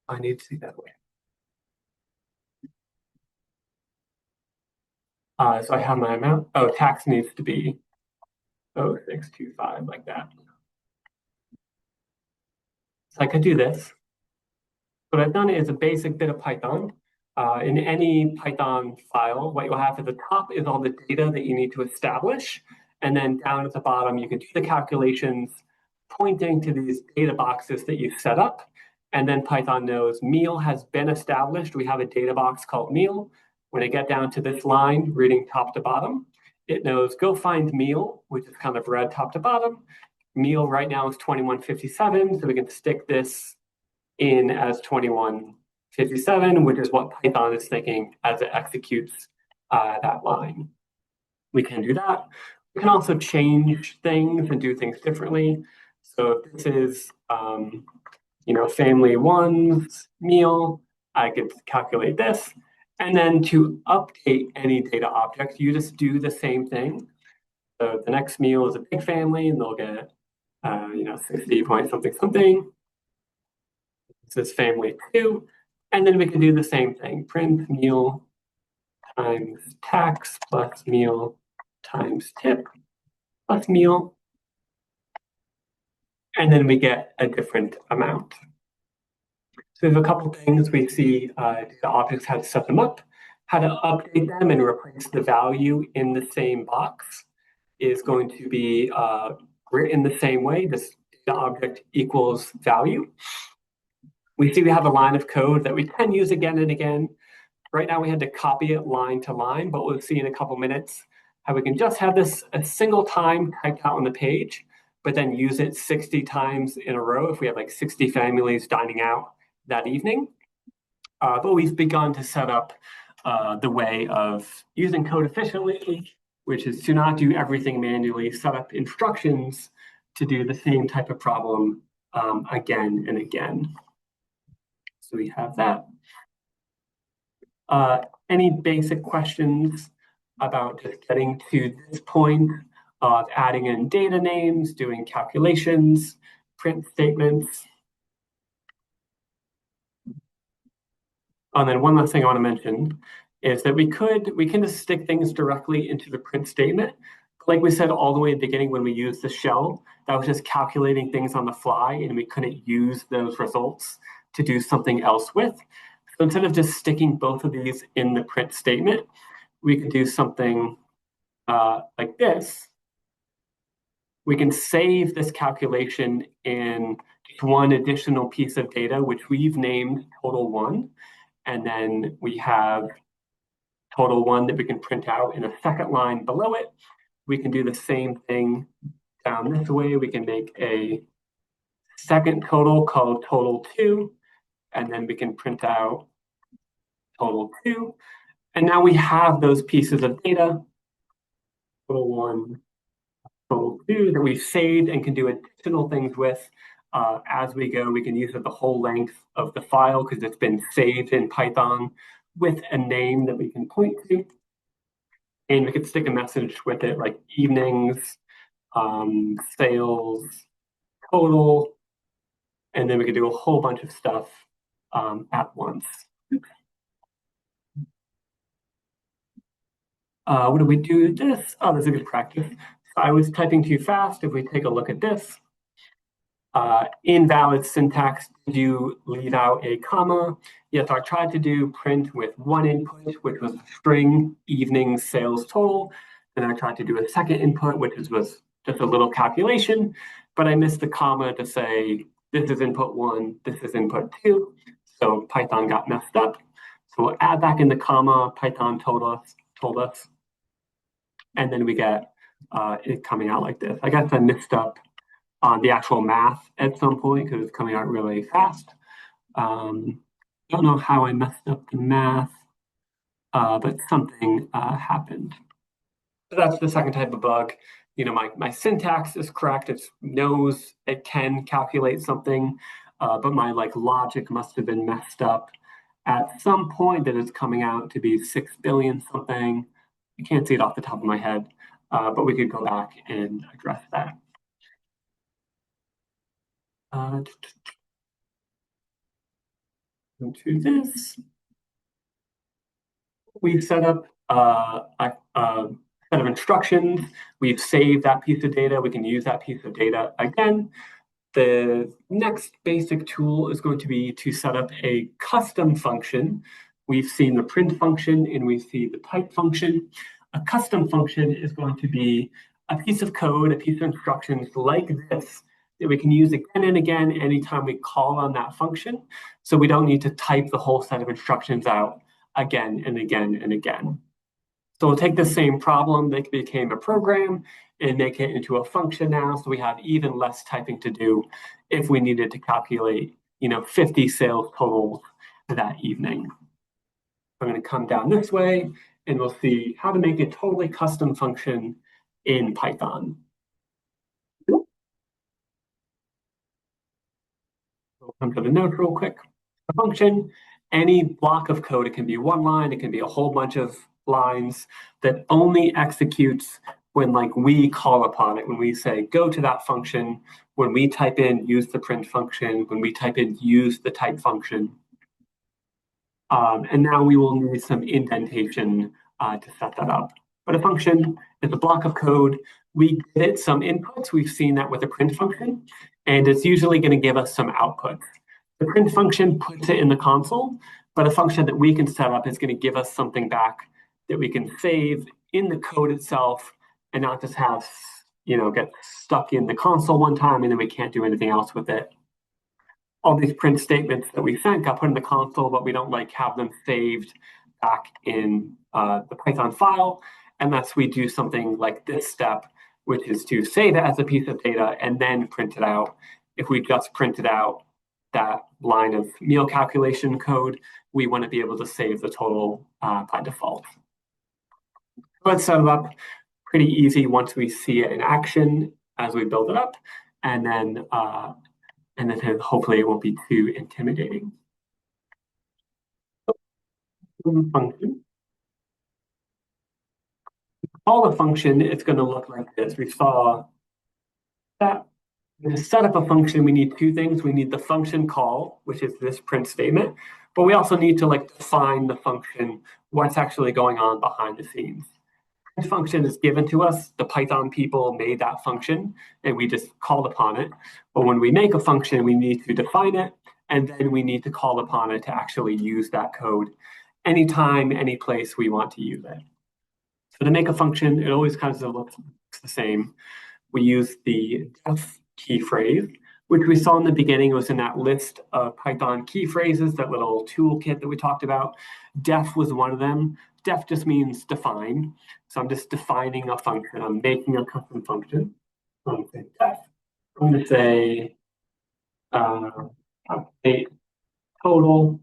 I need to see that way. So I have my amount. Oh, tax needs to be 0625 like that. So I could do this. What I've done is a basic bit of Python. In any Python file, what you'll have at the top is all the data that you need to establish. And then down at the bottom, you can do the calculations pointing to these data boxes that you've set up. And then Python knows meal has been established. We have a data box called meal. When I get down to this line, reading top to bottom, it knows go find meal, which is kind of read top to bottom. Meal right now is 2157, so we can stick this in as 2157, which is what Python is thinking as it executes that line. We can do that. We can also change things and do things differently. So if this is, family one's meal, I could calculate this. And then to update any data object, you just do the same thing. So the next meal is a big family, and they'll get, 60 point something something. This is family 2. And then we can do the same thing. Print meal times tax plus meal times tip plus meal. And then we get a different amount. So there's a couple things we see data objects, how to set them up, how to update them and replace the value in the same box is going to be written the same way. This data object equals value. We see we have a line of code that we can use again and again. Right now we had to copy it line to line, but we'll see in a couple minutes how we can just have this a single time typed out on the page, but then use it 60 times in a row if we have like 60 families dining out that evening. But we've begun to set up the way of using code efficiently, which is to not do everything manually, set up instructions to do the same type of problem again and again. So we have that. Any basic questions about just getting to this point of adding in data names, doing calculations, print statements? And then one last thing I want to mention is that we can just stick things directly into the print statement. Like we said all the way at the beginning when we used the shell, that was just calculating things on the fly and we couldn't use those results to do something else with. So instead of just sticking both of these in the print statement, we could do something like this, we can save this calculation in one additional piece of data, which we've named total1. And then we have total1 that we can print out in a second line below it. We can do the same thing down this way. We can make a second total called total2, and then we can print out total2. And now we have those pieces of data, total1, total2, that we've saved and can do additional things with as we go. We can use it the whole length of the file because it's been saved in Python with a name that we can point to. And we could stick a message with it like evenings, sales, total, and then we could do a whole bunch of stuff at once. What do we do with this? Oh, this is a good practice. So I was typing too fast. If we take a look at this, invalid syntax, did you leave out a comma? Yes, I tried to do print with one input, which was string evening sales total. Then I tried to do a second input, which was just a little calculation, but I missed the comma to say, this is input 1, this is input 2. So Python got messed up. So we'll add back in the comma, Python told us. And then we get it coming out like this. I guess I messed up on the actual math at some point because it's coming out really fast. Don't know how I messed up the math, but something happened. So that's the second type of bug. My syntax is correct. It knows it can calculate something, but my logic must have been messed up at some point that it's coming out to be 6 billion something. I can't see it off the top of my head, but we could go back and address that. Go to this. We've set up a set of instructions. We've saved that piece of data. We can use that piece of data again. The next basic tool is going to be to set up a custom function. We've seen the print function and we see the type function. A custom function is going to be a piece of code, a piece of instructions like this that we can use again and again anytime we call on that function. So we don't need to type the whole set of instructions out again and again and again. So we'll take the same problem that became a program and make it into a function now. So we have even less typing to do if we needed to calculate, 50 sales totals that evening. I'm going to come down this way and we'll see how to make a totally custom function in Python. We'll come to the notes real quick. A function, any block of code, it can be one line, it can be a whole bunch of lines that only executes when we call upon it, when we say go to that function, when we type in use the print function, when we type in use the type function. And now we will need some indentation to set that up. But a function is a block of code. We give it some inputs. We've seen that with a print function, and it's usually going to give us some outputs. The print function puts it in the console, but a function that we can set up is going to give us something back that we can save in the code itself and not just have, get stuck in the console one time and then we can't do anything else with it. All these print statements that we sent got put in the console, but we don't have them saved back in the Python file unless we do something like this step, which is to save it as a piece of data and then print it out. If we just printed out that line of meal calculation code, we want to be able to save the total by default. Let's set it up. Pretty easy once we see it in action as we build it up, and then hopefully it won't be too intimidating. Function. Call the function, it's going to look like this. We saw that to set up a function, we need two things. We need the function call, which is this print statement, but we also need to define the function, what's actually going on behind the scenes. This function is given to us. The Python people made that function, and we just called upon it. But when we make a function, we need to define it, and then we need to call upon it to actually use that code anytime, any place we want to use it. So to make a function, it always kind of looks the same. We use the def key phrase, which we saw in the beginning. It was in that list of Python key phrases, that little toolkit that we talked about. Def was one of them. Def just means define. So I'm just defining a function. I'm making a custom function. I'm going to say def. I'm going to say update total.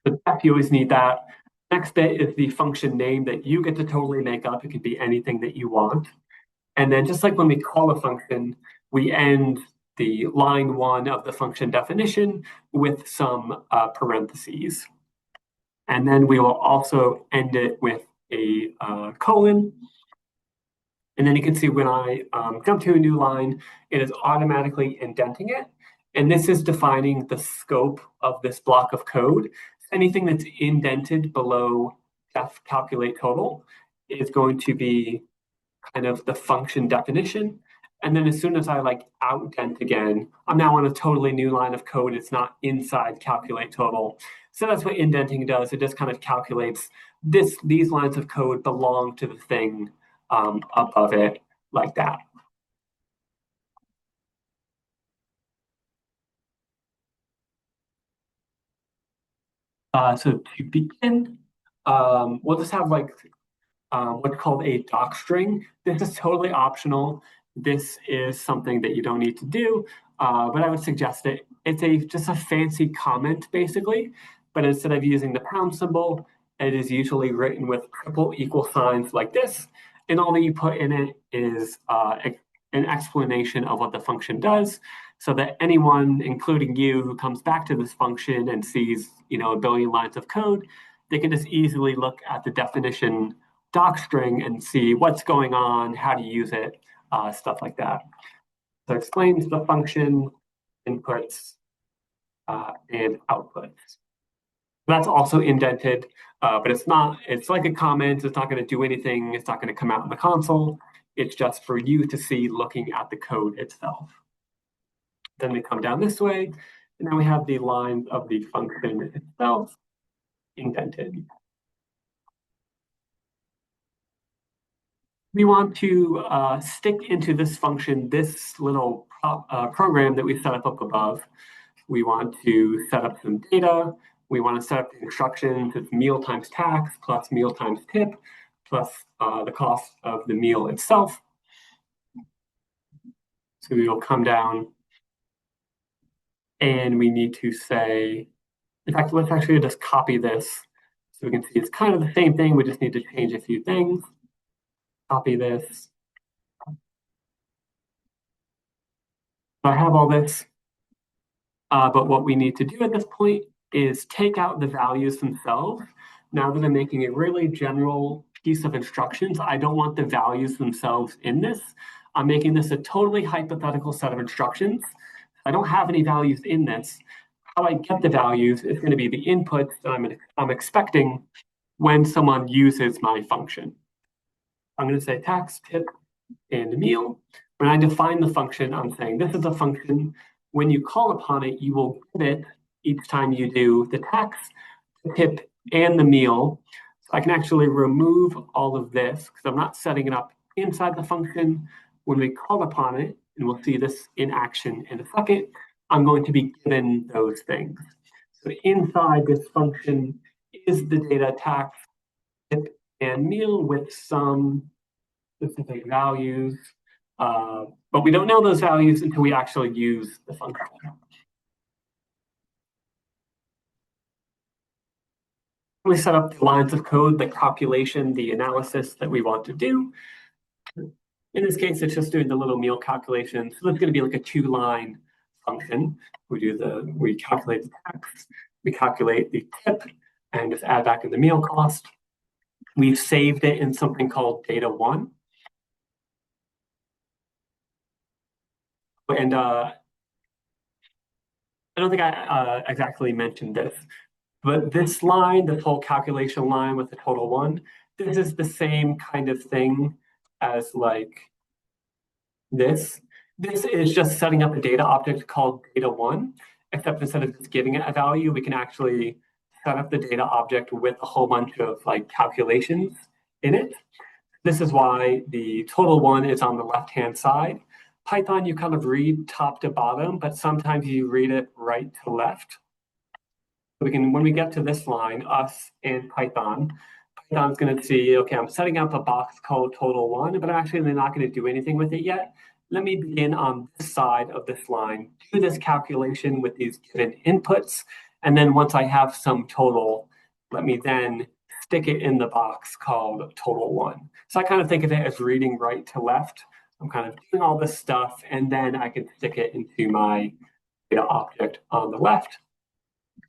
The def, you always need that. Next bit is the function name that you get to totally make up. It can be anything that you want. And then just like when we call a function, we end the line 1 of the function definition with some parentheses. And then we will also end it with a colon. And then you can see when I jump to a new line, it is automatically indenting it. And this is defining the scope of this block of code. Anything that's indented below def calculate total is going to be kind of the function definition. And then as soon as I outdent again, I'm now on a totally new line of code. It's not inside calculate total. So that's what indenting does. It just kind of calculates these lines of code belong to the thing above it, like that. So to begin, we'll just have what's called a doc string. This is totally optional. This is something that you don't need to do, but I would suggest it. It's just a fancy comment, basically, but instead of using the pound symbol, it is usually written with triple equal signs like this, and all that you put in it is an explanation of what the function does, so that anyone, including you, who comes back to this function and sees, a billion lines of code, they can just easily look at the definition doc string and see what's going on, how to use it, stuff like that. So it explains the function, inputs, and outputs. That's also indented, but it's like a comment. It's not going to do anything. It's not going to come out in the console. It's just for you to see looking at the code itself. Then we come down this way, and then we have the lines of the function itself indented. We want to stick into this function, this little program that we set up above. We want to set up some data. We want to set up the instructions. It's meal times tax plus meal times tip plus the cost of the meal itself. So we will come down and we need to say, in fact, let's actually just copy this so we can see it's kind of the same thing. We just need to change a few things. Copy this. So I have all this, but what we need to do at this point is take out the values themselves. Now that I'm making a really general piece of instructions, I don't want the values themselves in this. I'm making this a totally hypothetical set of instructions. I don't have any values in this. How I get the values is going to be the inputs that I'm expecting when someone uses my function. I'm going to say tax, tip, and meal. When I define the function, I'm saying this is a function. When you call upon it, you will give it each time you do the tax, the tip, and the meal. So I can actually remove all of this because I'm not setting it up inside the function. When we call upon it, and we'll see this in action in a second, I'm going to be given those things. So inside this function is the data tax, tip, and meal with some specific values, but we don't know those values until we actually use the function. We set up the lines of code, the calculation, the analysis that we want to do. In this case, it's just doing the little meal calculation. So that's going to be like a 2-line function. We calculate the tax, we calculate the tip, and just add back in the meal cost. We've saved it in something called data1. And I don't think I exactly mentioned this, but this line, this whole calculation line with the total 1, this is the same kind of thing as this. This is just setting up a data object called data1, except instead of just giving it a value, we can actually set up the data object with a whole bunch of calculations in it. This is why the total one is on the left-hand side. Python, you kind of read top to bottom, but sometimes you read it right to left. When we get to this line, us and Python's going to see, okay, I'm setting up a box called total one, but I'm actually not going to do anything with it yet. Let me begin on this side of this line, do this calculation with these given inputs, and then once I have some total, let me then stick it in the box called total one. So I kind of think of it as reading right to left. I'm kind of doing all this stuff, and then I can stick it into my data object on the left.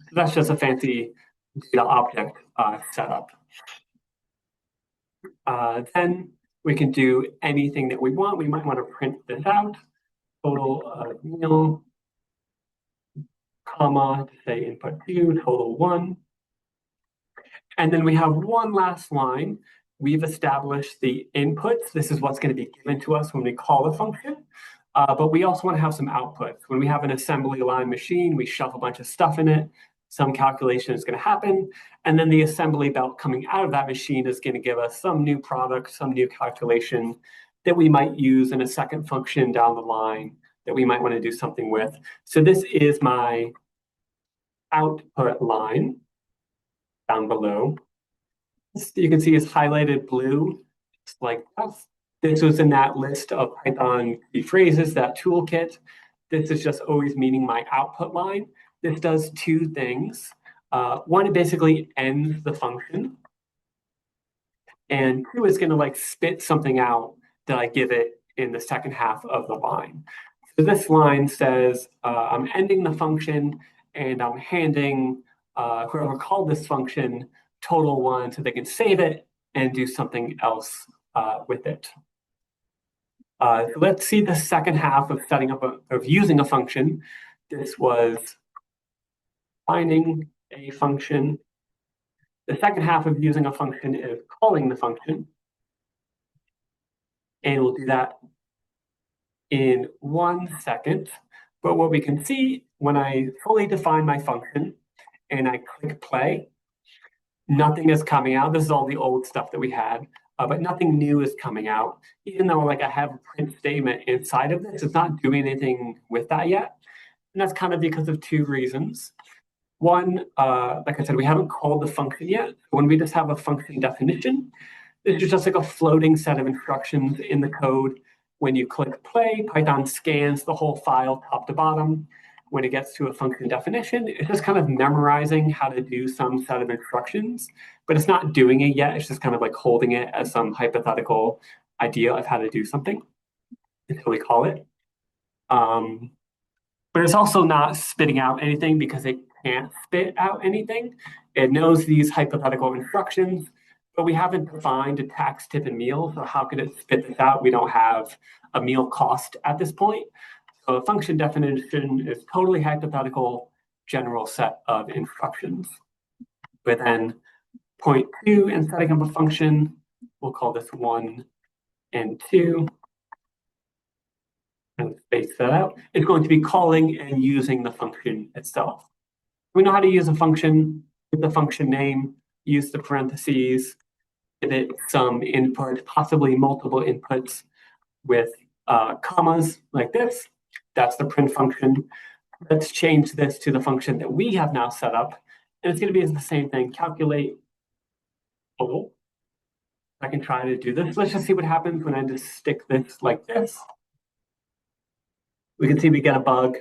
So that's just a fancy data object setup. Then we can do anything that we want. We might want to print this out. Total meal, comma, to say input 2, total 1. And then we have one last line. We've established the inputs. This is what's going to be given to us when we call a function. But we also want to have some outputs. When we have an assembly line machine, we shove a bunch of stuff in it. Some calculation is going to happen. And then the assembly belt coming out of that machine is going to give us some new product, some new calculation that we might use in a second function down the line that we might want to do something with. So this is my output line down below. You can see it's highlighted blue, just like this. This was in that list of Python key phrases, that toolkit. This is just always meaning my output line. This does two things. One, it basically ends the function. And two, is going to like spit something out that I give it in the second half of the line. So this line says, I'm ending the function and I'm handing whoever called this function total one so they can save it and do something else with it. So let's see the second half of setting up of using a function. This was finding a function. The second half of using a function is calling the function. And we'll do that in 1 second. But what we can see when I fully define my function and I click play, nothing is coming out. This is all the old stuff that we had, but nothing new is coming out. Even though like I have a print statement inside of this, it's not doing anything with that yet. And that's kind of because of two reasons. One, like I said, we haven't called the function yet. When we just have a function definition, it's just like a floating set of instructions in the code. When you click play, Python scans the whole file top to bottom. When it gets to a function definition, it's just kind of memorizing how to do some set of instructions, but it's not doing it yet. It's just kind of like holding it as some hypothetical idea of how to do something until we call it. But it's also not spitting out anything because it can't spit out anything. It knows these hypothetical instructions, but we haven't defined a tax, tip, and meal. So how could it spit this out? We don't have a meal cost at this point. So a function definition is totally hypothetical, general set of instructions. But then point 2 and setting up a function, we'll call this 1 and 2. And space that out. It's going to be calling and using the function itself. We know how to use a function with the function name, use the parentheses, give it some input, possibly multiple inputs with commas like this. That's the print function. Let's change this to the function that we have now set up. And it's going to be the same thing, calculate total. I can try to do this. Let's just see what happens when I just stick this like this. We can see we get a bug.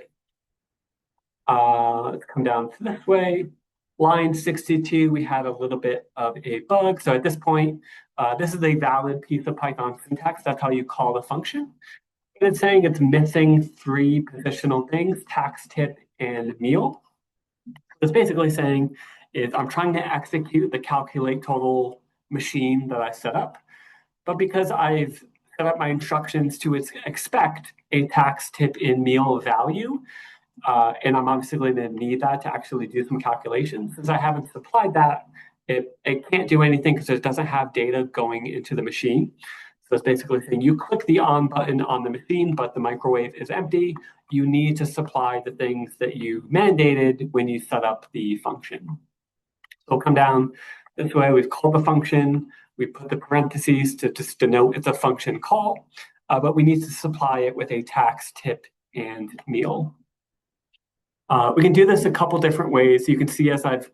Let's come down to this way. Line 62, we had a little bit of a bug. So at this point, this is a valid piece of Python syntax. That's how you call the function. And it's saying it's missing 3 positional things, tax, tip, and meal. It's basically saying is I'm trying to execute the calculate total machine that I set up. But because I've set up my instructions to expect a tax, tip, and meal value, and I'm obviously going to need that to actually do some calculations. Since I haven't supplied that, it can't do anything because it doesn't have data going into the machine. So it's basically saying you click the on button on the machine, but the microwave is empty. You need to supply the things that you mandated when you set up the function. So come down This way we've called the function, we put the parentheses to just denote it's a function call, but we need to supply it with a tax, tip, and meal. We can do this a couple different ways. You can see as I've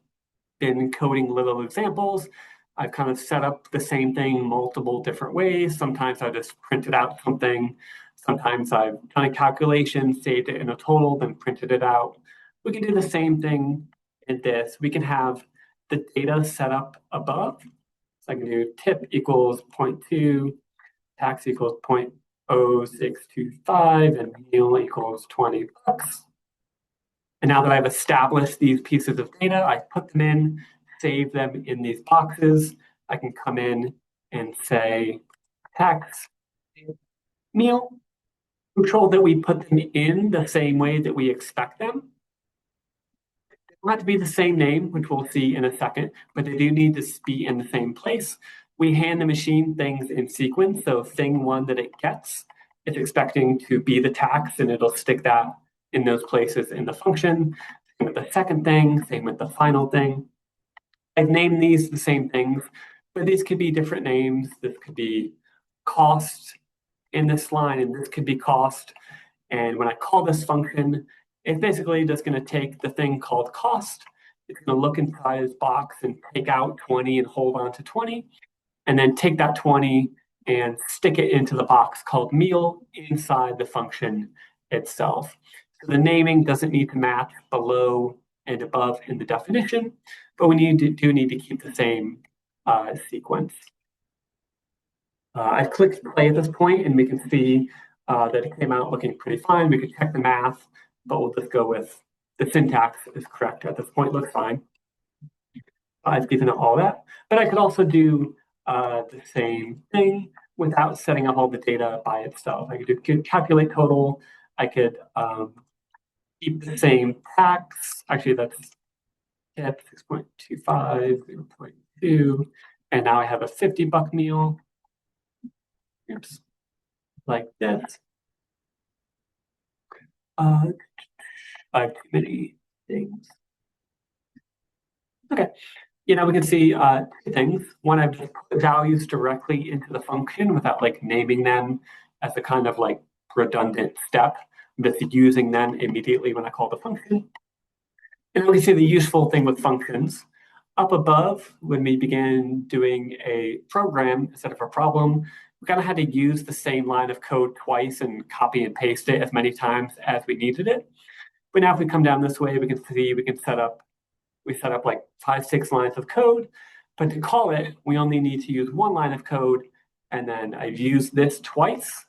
been coding little examples, I've kind of set up the same thing multiple different ways. Sometimes I just printed out something. Sometimes I've done a calculation, saved it in a total, then printed it out. We can do the same thing in this. We can have the data set up above. So I can do tip equals 0.2, tax equals 0.0625, and meal equals $20. And now that I've established these pieces of data, I put them in, save them in these boxes. I can come in and say tax, meal, control that we put them in the same way that we expect them. They don't have to be the same name, which we'll see in a second, but they do need to be in the same place. We hand the machine things in sequence. So thing one that it gets, it's expecting to be the tax, and it'll stick that in those places in the function. Same with the second thing, same with the final thing. I've named these the same things, but these could be different names. This could be cost in this line, and this could be cost. And when I call this function, it's basically just going to take the thing called cost. It's going to look inside this box and take out 20 and hold on to 20, and then take that 20 and stick it into the box called meal inside the function itself. So the naming doesn't need to match below and above in the definition, but we do need to keep the same sequence. I've clicked play at this point, and we can see that it came out looking pretty fine. We could check the math, but we'll just go with the syntax is correct at this point. Looks fine. I've given it all that, but I could also do the same thing without setting up all the data by itself. I could do calculate total. I could keep the same tax. Actually, that's tip 6.25, 0.2, and now I have a $50 meal. Oops, like this. I have too many things. Okay, we can see two things. One, I've just put values directly into the function without like naming them as a kind of like redundant step. I'm just using them immediately when I call the function. And then we see the useful thing with functions. Up above, when we began doing a program instead of a problem, we kind of had to use the same line of code twice and copy and paste it as many times as we needed it. But now if we come down this way, we can see we set up like 5-6 lines of code. But to call it, we only need to use one line of code. And then I've used this twice.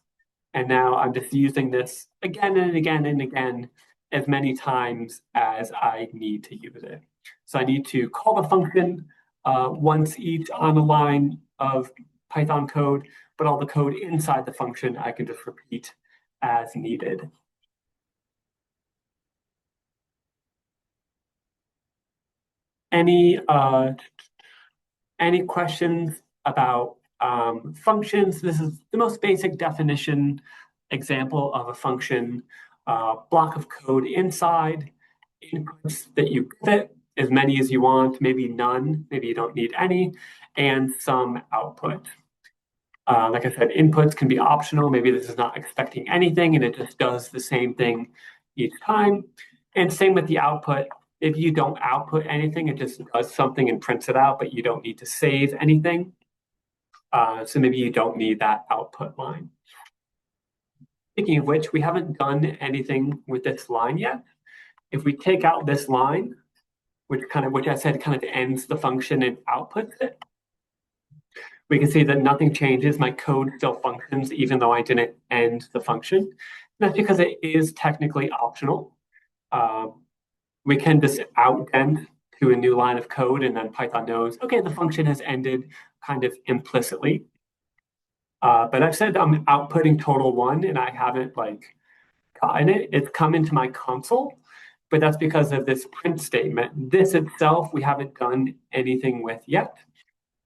And now I'm just using this again and again and again as many times as I need to use it. So I need to call the function once each on a line of Python code, but all the code inside the function I can just repeat as needed. Any questions about functions? This is the most basic definition example of a function. Block of code inside, inputs that you fit, as many as you want, maybe none, maybe you don't need any, and some output. Like I said, inputs can be optional. Maybe this is not expecting anything and it just does the same thing each time. And same with the output. If you don't output anything, it just does something and prints it out, but you don't need to save anything. So maybe you don't need that output line. Speaking of which, we haven't done anything with this line yet. If we take out this line, which I said kind of ends the function and outputs it, we can see that nothing changes. My code still functions even though I didn't end the function. And that's because it is technically optional. We can just outdent to a new line of code, and then Python knows, okay, the function has ended kind of implicitly. But I've said I'm outputting total 1, and I haven't gotten it. It's come into my console, but that's because of this print statement. This itself, we haven't done anything with yet.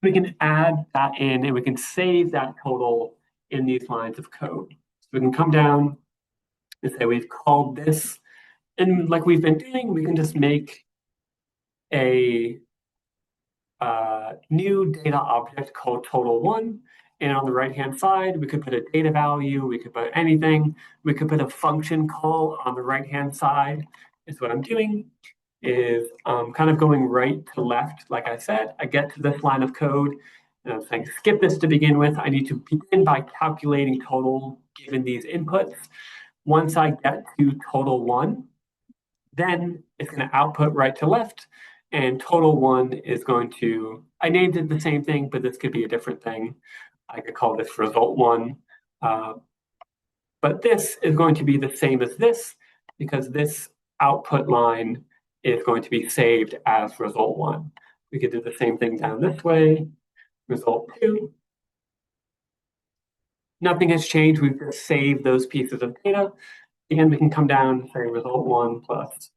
We can add that in, and we can save that total in these lines of code. So we can come down and say we've called this, and like we've been doing, we can just make a new data object called total1. And on the right-hand side, we could put a data value, we could put anything. We could put a function call on the right-hand side. Is what I'm doing is kind of going right to left. Like I said, I get to this line of code and I'm saying skip this to begin with. I need to begin by calculating total given these inputs. Once I get to total1, then it's going to output right to left. And total1 is going to, I named it the same thing, but this could be a different thing. I could call this result1. But this is going to be the same as this because this output line is going to be saved as result1. We could do the same thing down this way, result2. Nothing has changed. We've just saved those pieces of data. Again, we can come down and say result1 plus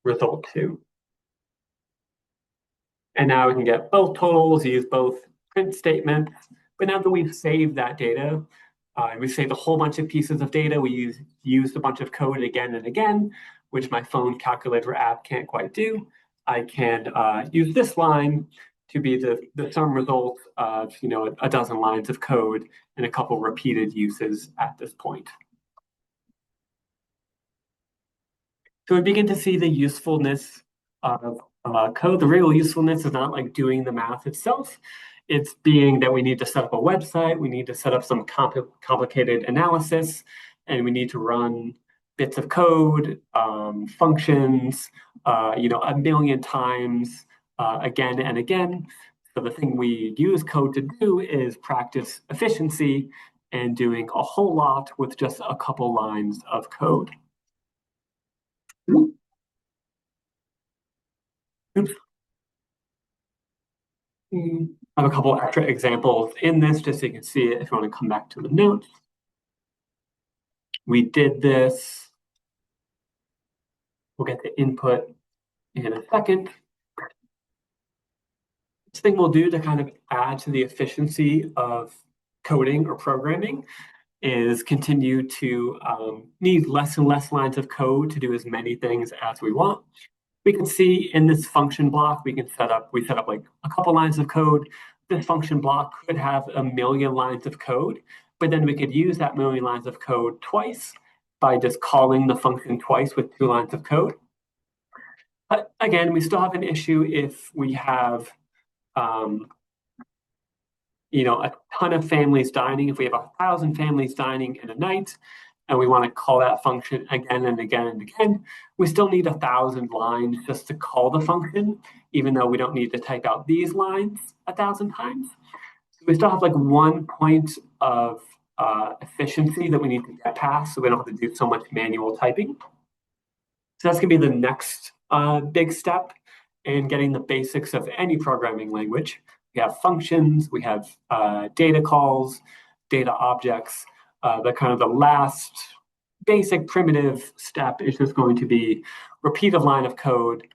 result2. And now we can get both totals, use both print statements. But now that we've saved that data, we saved a whole bunch of pieces of data. We used a bunch of code again and again, which my phone calculator app can't quite do. I can use this line to be the sum result of a dozen lines of code and a couple repeated uses at this point. So we begin to see the usefulness of code. The real usefulness is not like doing the math itself. It's being that we need to set up a website, we need to set up some complicated analysis, and we need to run bits of code, functions, a million times again and again. So the thing we use code to do is practice efficiency and doing a whole lot with just a couple lines of code. Oops. I have a couple extra examples in this just so you can see it if you want to come back to the notes. We did this. We'll get the input in a second. This thing we'll do to kind of add to the efficiency of coding or programming is continue to need less and less lines of code to do as many things as we want. We can see in this function block, we set up like a couple lines of code. This function block could have a million lines of code, but then we could use that million lines of code twice by just calling the function twice with 2 lines of code. But again, we still have an issue if we have a ton of families dining. If we have 1,000 families dining in a night, and we want to call that function again and again and again, we still need 1,000 lines just to call the function, even though we don't need to type out these lines 1,000 times. So we still have like 1 point of efficiency that we need to get past, so we don't have to do so much manual typing. So that's going to be the next big step in getting the basics of any programming language. We have functions, we have data calls, data objects. The kind of the last basic primitive step is just going to be repeat a line of code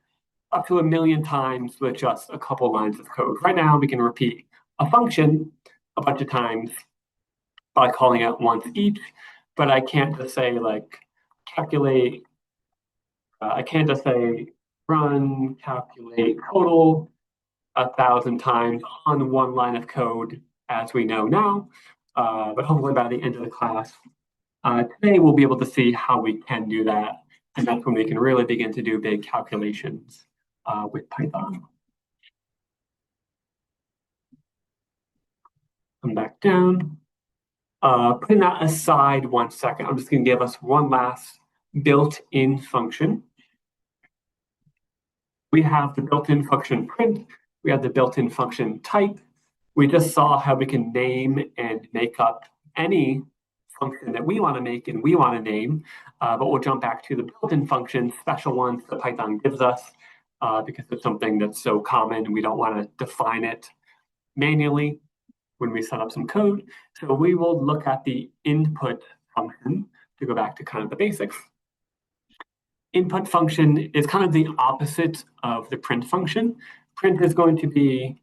up to 1 million times with just a couple lines of code. Right now, we can repeat a function a bunch of times by calling it once each, but I can't just say like calculate. I can't just say run calculate total 1,000 times on 1 line of code as we know now. But hopefully by the end of the class today, we'll be able to see how we can do that. And that's when we can really begin to do big calculations with Python. Come back down. Putting that aside 1 second, I'm just going to give us one last built-in function. We have the built-in function print. We have the built-in function type. We just saw how we can name and make up any function that we want to make and we want to name, but we'll jump back to the built-in function, special ones that Python gives us, because it's something that's so common and we don't want to define it manually when we set up some code. So we will look at the input function to go back to kind of the basics. Input function is kind of the opposite of the print function. Print is going to be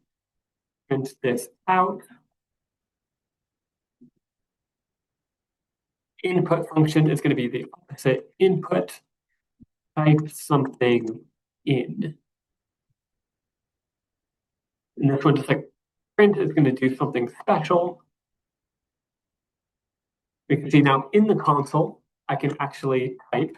print this out. Input function is going to be the opposite. Input, type something in. And this one, just like print, is going to do something special. We can see now in the console, I can actually type.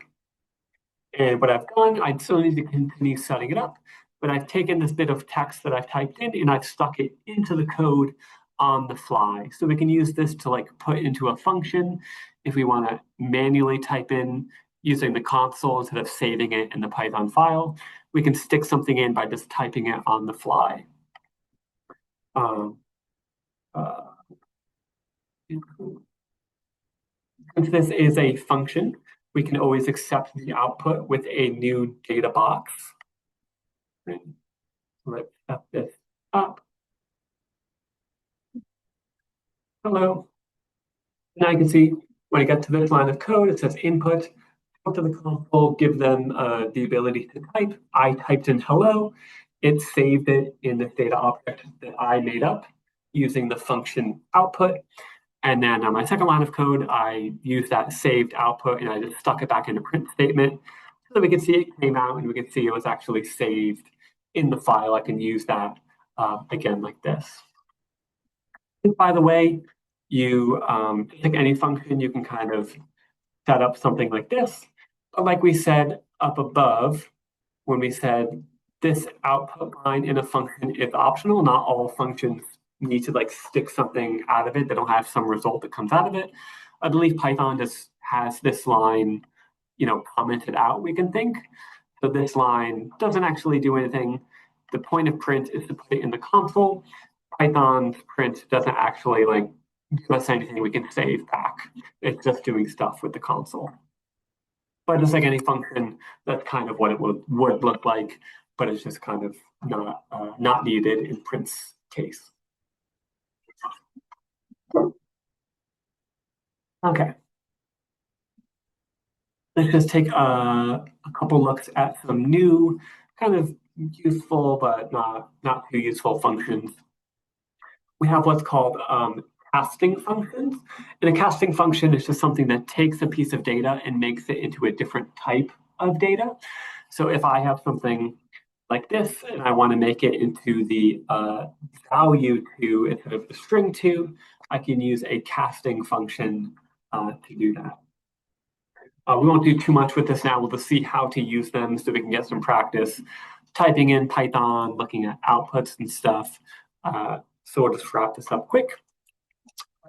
And what I've done, I still need to continue setting it up, but I've taken this bit of text that I've typed in and I've stuck it into the code on the fly. So we can use this to like put into a function if we want to manually type in using the console instead of saving it in the Python file. We can stick something in by just typing it on the fly. Um, uh, Since this is a function, we can always accept the output with a new data box. Let's set this up. Hello. Now you can see when I get to this line of code, it says input. Go to the console, give them the ability to type. I typed in hello. It saved it in this data object that I made up using the function output. And then on my second line of code, I used that saved output and I just stuck it back in a print statement so that we could see it came out and we could see it was actually saved in the file. I can use that again like this. And by the way, you pick any function, you can kind of set up something like this. But like we said up above, when we said this output line in a function is optional, not all functions need to like stick something out of it. They don't have some result that comes out of it. I believe Python just has this line, commented out, we can think. So this line doesn't actually do anything. The point of print is to put it in the console. Python's print doesn't actually like give us anything we can save back. It's just doing stuff with the console. But just like any function, that's kind of what it would look like, but it's just kind of not needed in print's case. Okay. Let's just take a couple looks at some new kind of useful but not too useful functions. We have what's called casting functions. And a casting function is just something that takes a piece of data and makes it into a different type of data. So if I have something like this and I want to make it into the value to instead of the string to, I can use a casting function to do that. We won't do too much with this now. We'll just see how to use them so we can get some practice typing in Python, looking at outputs and stuff. So we'll just wrap this up quick.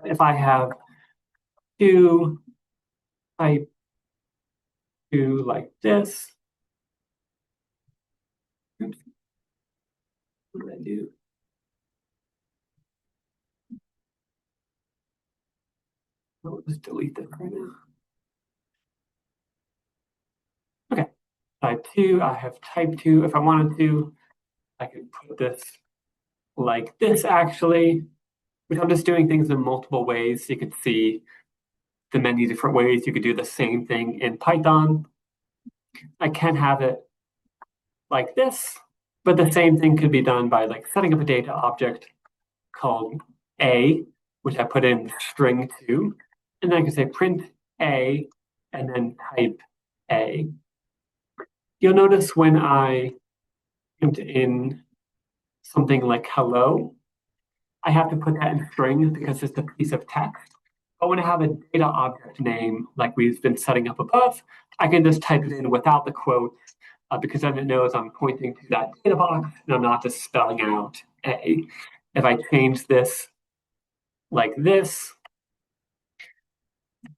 If I have to type to like this, oops, what did I do? I'll just delete this right now. Okay, type 2, I have type 2. If I wanted to, I could put this like this actually, which I'm just doing things in multiple ways. So you can see the many different ways you could do the same thing in Python. I can have it like this, but the same thing could be done by like setting up a data object called A, which I put in string 2, and then I can say print A and then type A. You'll notice when I print in something like hello, I have to put that in strings because it's a piece of text. But when I have a data object name like we've been setting up above, I can just type it in without the quotes because then it knows I'm pointing to that data box and I'm not just spelling out A. If I change this like this,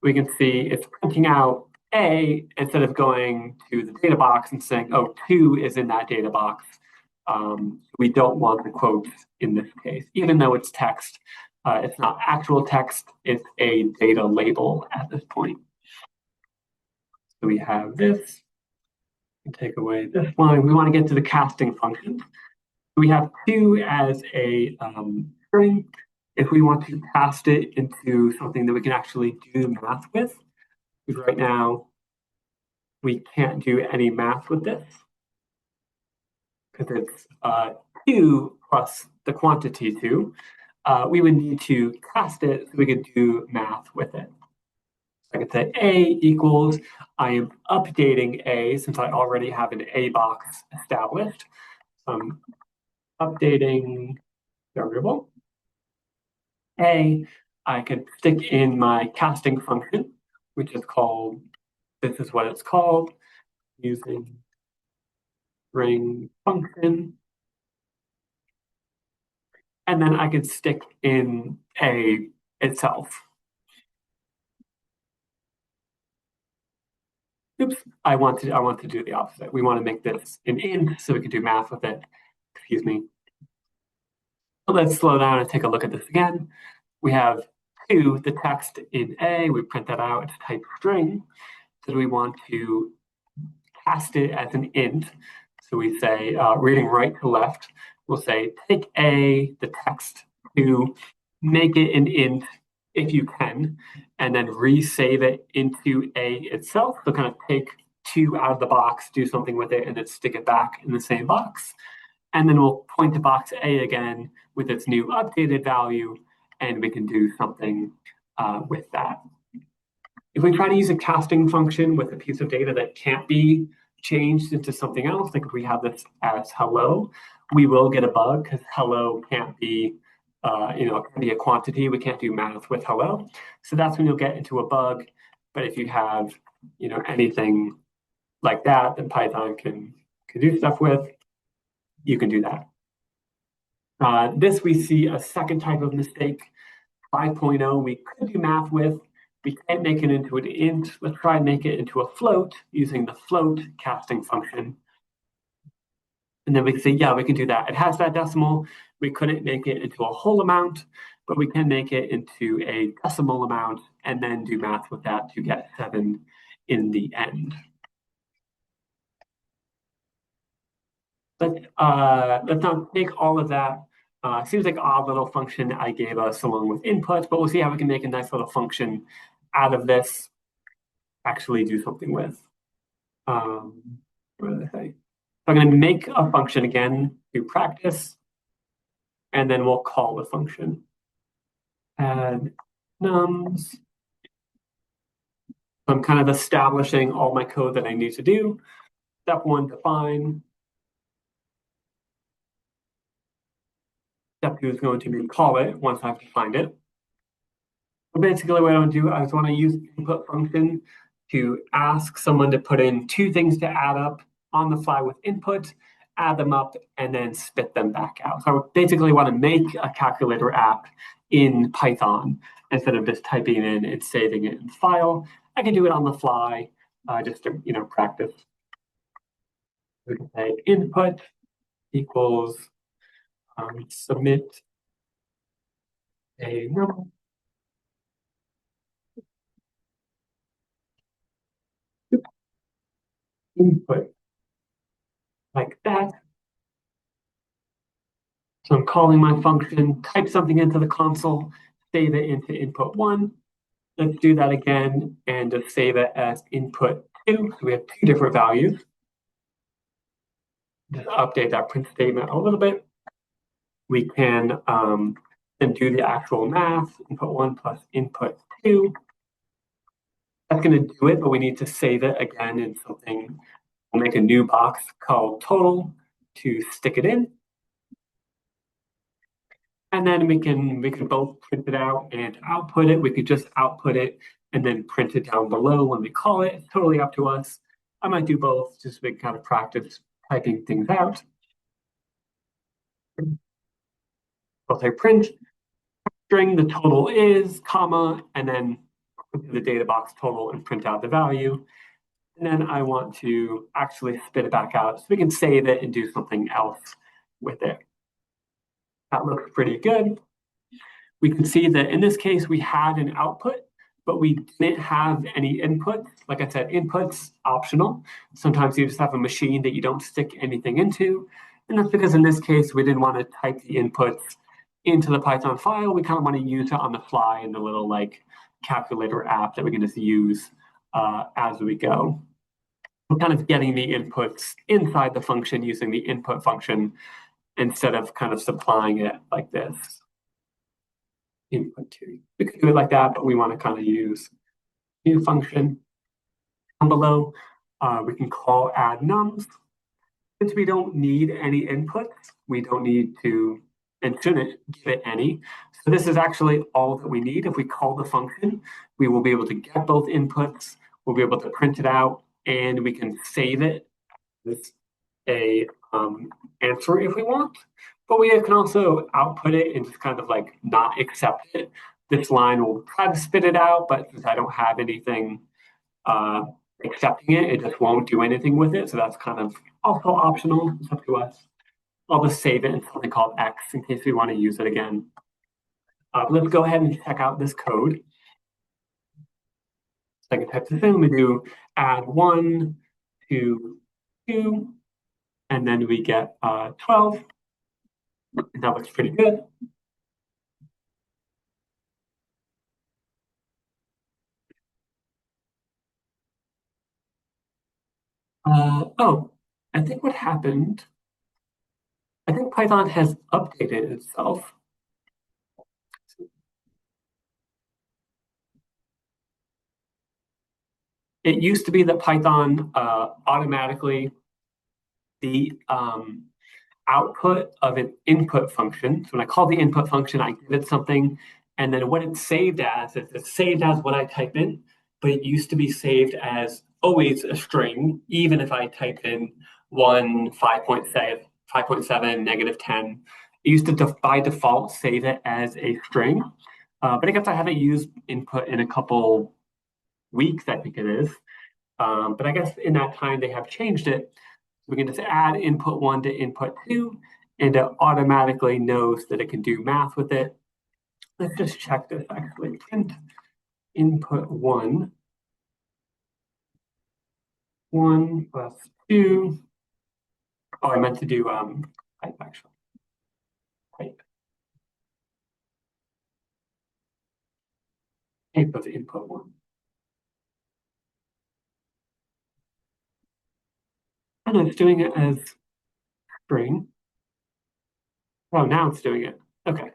we can see it's printing out A instead of going to the data box and saying, oh, 2 is in that data box. We don't want the quotes in this case, even though it's text. It's not actual text, it's a data label at this point. So we have this. Take away this line. We want to get to the casting function. We have 2 as a string. If we want to cast it into something that we can actually do math with, because right now we can't do any math with this because it's 2 plus the quantity 2. We would need to cast it so we could do math with it. I could say A equals, I am updating A since I already have an A box established. So I'm updating variable. A, I could stick in my casting function, which is called, this is what it's called, using string function. And then I could stick in A itself. Oops, I want to do the opposite. We want to make this an int so we can do math with it. Excuse me. So let's slow down and take a look at this again. We have the text in A, we print that out, it's type string. So we want to cast it as an int. So we say, reading right to left, we'll say take A, the text, to make it an int if you can, and then resave it into A itself. So kind of take 2 out of the box, do something with it, and then stick it back in the same box. And then we'll point to box A again with its new updated value, and we can do something with that. If we try to use a casting function with a piece of data that can't be changed into something else, like if we have this as hello, we will get a bug because hello can't be, it can be a quantity. We can't do math with hello. So that's when you'll get into a bug. But if you have, anything like that Python can do stuff with, you can do that. This we see a second type of mistake. 5.0, we could do math with. We can't make it into an int. Let's try and make it into a float using the float casting function. And then we can say, yeah, we can do that. It has that decimal. We couldn't make it into a whole amount, but we can make it into a decimal amount and then do math with that to get 7 in the end. Let's not take all of that. Seems like an odd little function I gave us along with inputs, but we'll see how we can make a nice little function out of this, actually do something with. What did I say? So I'm going to make a function again to practice, and then we'll call the function. Add nums. So I'm kind of establishing all my code that I need to do. Step 1, define. Step 2 is going to be call it once I've defined it. So basically what I want to do, I just want to use the input function to ask someone to put in 2 things to add up on the fly with input, add them up, and then spit them back out. So I basically want to make a calculator app in Python instead of just typing in and saving it in the file. I can do it on the fly just to practice. We can say input equals submit a number. Input like that. So I'm calling my function, type something into the console, save it into input 1. Let's do that again and just save it as input 2. So we have 2 different values. Just update that print statement a little bit. We can then do the actual math, input 1 plus input 2. That's going to do it, but we need to save it again in something. We'll make a new box called total to stick it in. And then we can both print it out and output it. We could just output it and then print it down below when we call it. It's totally up to us. I might do both just to kind of practice typing things out. I'll say print string, the total is, comma, and then put the data box total and print out the value. And then I want to actually spit it back out so we can save it and do something else with it. That looks pretty good. We can see that in this case, we had an output, but we didn't have any inputs. Like I said, inputs optional. Sometimes you just have a machine that you don't stick anything into. And that's because in this case, we didn't want to type the inputs into the Python file. We kind of want to use it on the fly in the little calculator app that we can just use as we go. We're kind of getting the inputs inside the function using the input function instead of kind of supplying it like this. Input 2. We could do it like that, but we want to kind of use new function. Down below, we can call add nums. Since we don't need any inputs, we don't need to and shouldn't give it any. So this is actually all that we need. If we call the function, we will be able to get both inputs, we'll be able to print it out, and we can save it as a answer if we want. But we can also output it and just kind of like not accept it. This line will try to spit it out, but since I don't have anything accepting it, it just won't do anything with it. So that's kind of also optional. It's up to us. I'll just save it in something called X in case we want to use it again. Let's go ahead and check out this code. So I can type this in. We do add 1 to 2, and then we get 12. And that looks pretty good. Oh, I think what happened, I think Python has updated itself. It used to be that Python automatically, the output of an input function. So when I call the input function, I give it something, and then what it's saved as, it's saved as what I type in, but it used to be saved as always a string, even if I type in 1, 5.7, negative 10. It used to, by default, save it as a string. But I guess I haven't used input in a couple weeks, I think it is. But I guess in that time they have changed it. We can just add input 1 to input 2, and it automatically knows that it can do math with it. Let's just check this actually. Print input 1, 1 plus 2. Oh, I meant to do type actually. Type of input 1. And it's doing it as string. Oh, now it's doing it. Okay.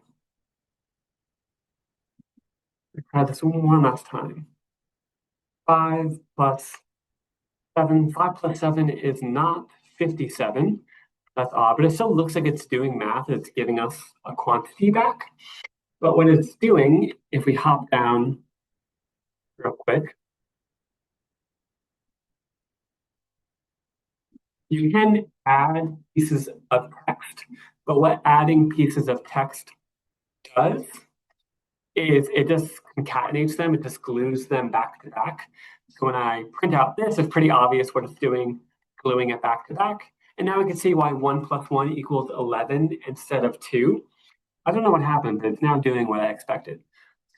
Let's try this one last time. 5 plus 7. 5 plus 7 is not 57. That's odd, but it still looks like it's doing math. It's giving us a quantity back. But what it's doing, if we hop down real quick, you can add pieces of text. But what adding pieces of text does is it just concatenates them. It just glues them back to back. So when I print out this, it's pretty obvious what it's doing, gluing it back to back. And now we can see why 1 plus 1 equals 11 instead of 2. I don't know what happened, but it's now doing what I expected.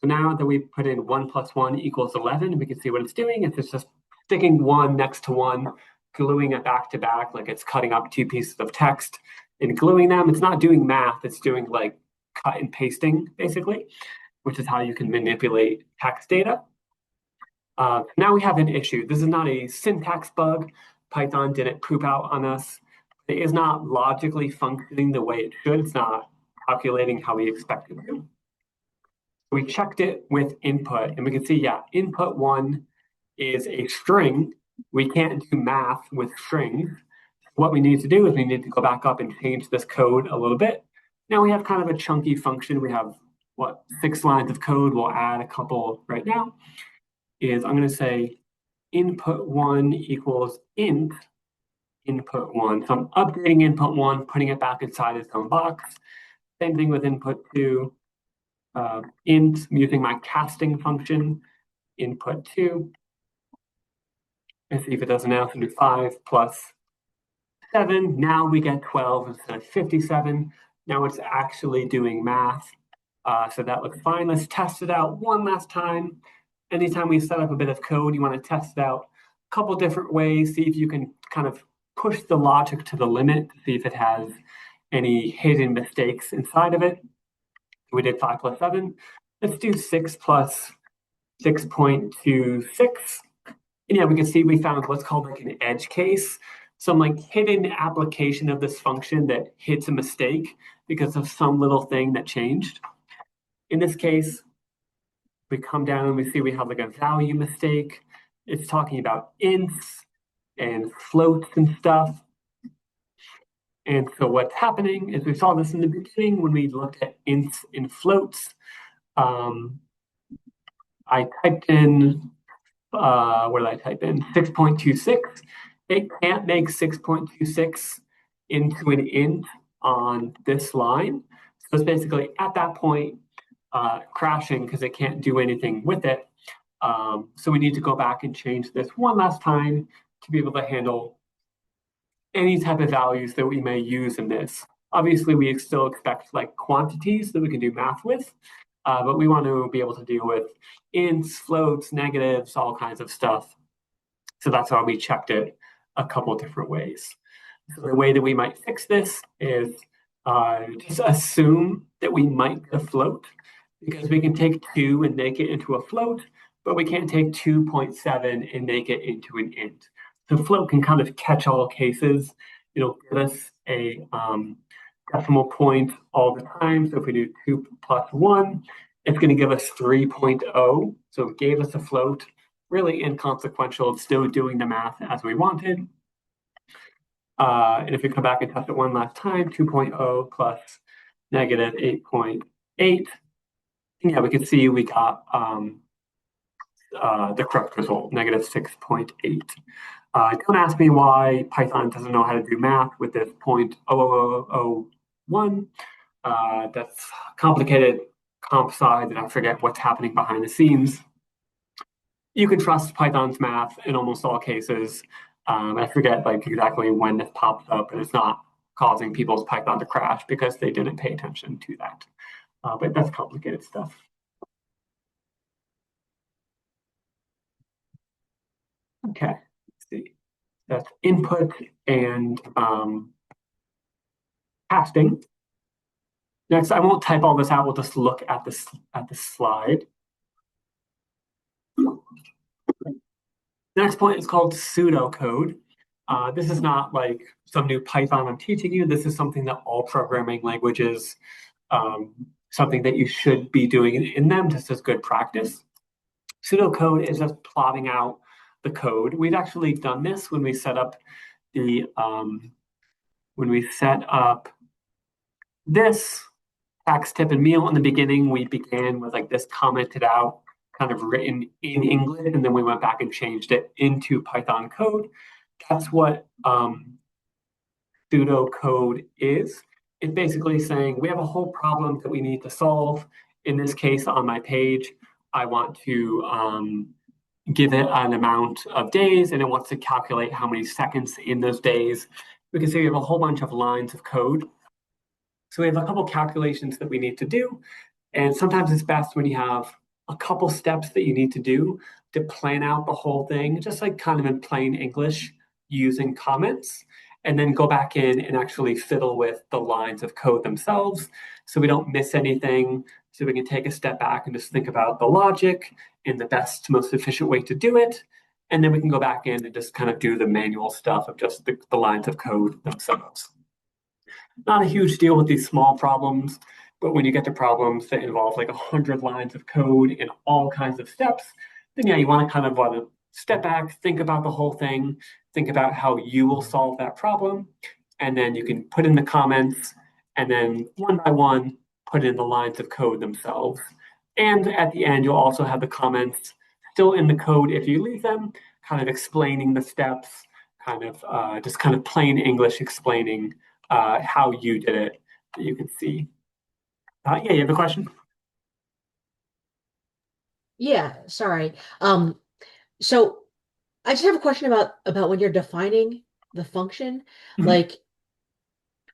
So now that we put in 1 plus 1 equals 11, we can see what it's doing. It's just sticking 1 next to 1, gluing it back to back, like it's cutting up 2 pieces of text and gluing them. It's not doing math, it's doing like cut and pasting, basically, which is how you can manipulate text data. Now we have an issue. This is not a syntax bug. Python didn't poop out on us. It is not logically functioning the way it should. It's not calculating how we expect it to. We checked it with input, and we can see, yeah, input 1 is a string. We can't do math with strings. What we need to do is we need to go back up and change this code a little bit. Now we have kind of a chunky function. We have, 6 lines of code. We'll add a couple right now. I'm going to say input 1 equals int input 1. So I'm updating input 1, putting it back inside its own box. Same thing with input 2. Int, I'm using my casting function, input 2. And see if it does an answer. Do 5 plus 7. Now we get 12 instead of 57. Now it's actually doing math. So that looks fine. Let's test it out one last time. Anytime we set up a bit of code, you want to test it out a couple different ways. See if you can kind of push the logic to the limit to see if it has any hidden mistakes inside of it. We did 5 plus 7. Let's do 6 plus 6.26. And yeah, we can see we found what's called like an edge case. Some like hidden application of this function that hits a mistake because of some little thing that changed. In this case, we come down and we see we have like a value mistake. It's talking about ints and floats and stuff. And so what's happening is we saw this in the beginning when we looked at ints and floats. I typed in, what did I type in? 6.26. It can't make 6.26 into an int on this line. So it's basically at that point crashing because it can't do anything with it. So we need to go back and change this one last time to be able to handle any type of values that we may use in this. Obviously, we still expect like quantities that we can do math with, but we want to be able to deal with ints, floats, negatives, all kinds of stuff. So that's why we checked it a couple different ways. So the way that we might fix this is just assume that we might get a float, because we can take 2 and make it into a float, but we can't take 2.7 and make it into an int. So float can kind of catch all cases. It'll give us a decimal point all the time. So if we do 2 plus 1, it's going to give us 3.0. So it gave us a float, really inconsequential. It's still doing the math as we wanted. And if we come back and test it one last time, 2.0 plus negative 8.8, yeah, we can see we got the correct result, negative 6.8. Don't ask me why Python doesn't know how to do math with this 0.0001. That's complicated comp size, and I forget what's happening behind the scenes. You can trust Python's math in almost all cases. I forget like exactly when this pops up, and it's not causing people's Python to crash because they didn't pay attention to that. But that's complicated stuff. Okay, let's see. That's input and casting. Next, I won't type all this out. We'll just look at this slide. The next point is called pseudocode. This is not like some new Python I'm teaching you. This is something that all programming languages, something that you should be doing in them just as good practice. Pseudocode is just plotting out the code. We've actually done this when we set up the this tax tip and meal in the beginning. We began with like this commented out, kind of written in English, and then we went back and changed it into Python code. That's what pseudocode is. It's basically saying we have a whole problem that we need to solve. In this case, on my page, I want to give it an amount of days, and it wants to calculate how many seconds in those days. We can see we have a whole bunch of lines of code. So we have a couple calculations that we need to do. And sometimes it's best when you have a couple steps that you need to do to plan out the whole thing, just like kind of in plain English using comments, and then go back in and actually fiddle with the lines of code themselves so we don't miss anything, so we can take a step back and just think about the logic and the best, most efficient way to do it. And then we can go back in and just kind of do the manual stuff of just the lines of code themselves. Not a huge deal with these small problems, but when you get to problems that involve like 100 lines of code and all kinds of steps, then yeah, you want to step back, think about the whole thing, think about how you will solve that problem, and then you can put in the comments, and then one by one, put in the lines of code themselves. And at the end, you'll also have the comments still in the code if you leave them, kind of explaining the steps, just kind of plain English explaining how you did it, that you can see. Yeah, you have a question? Yeah, sorry. So I just have a question about when you're defining the function, Mhm. like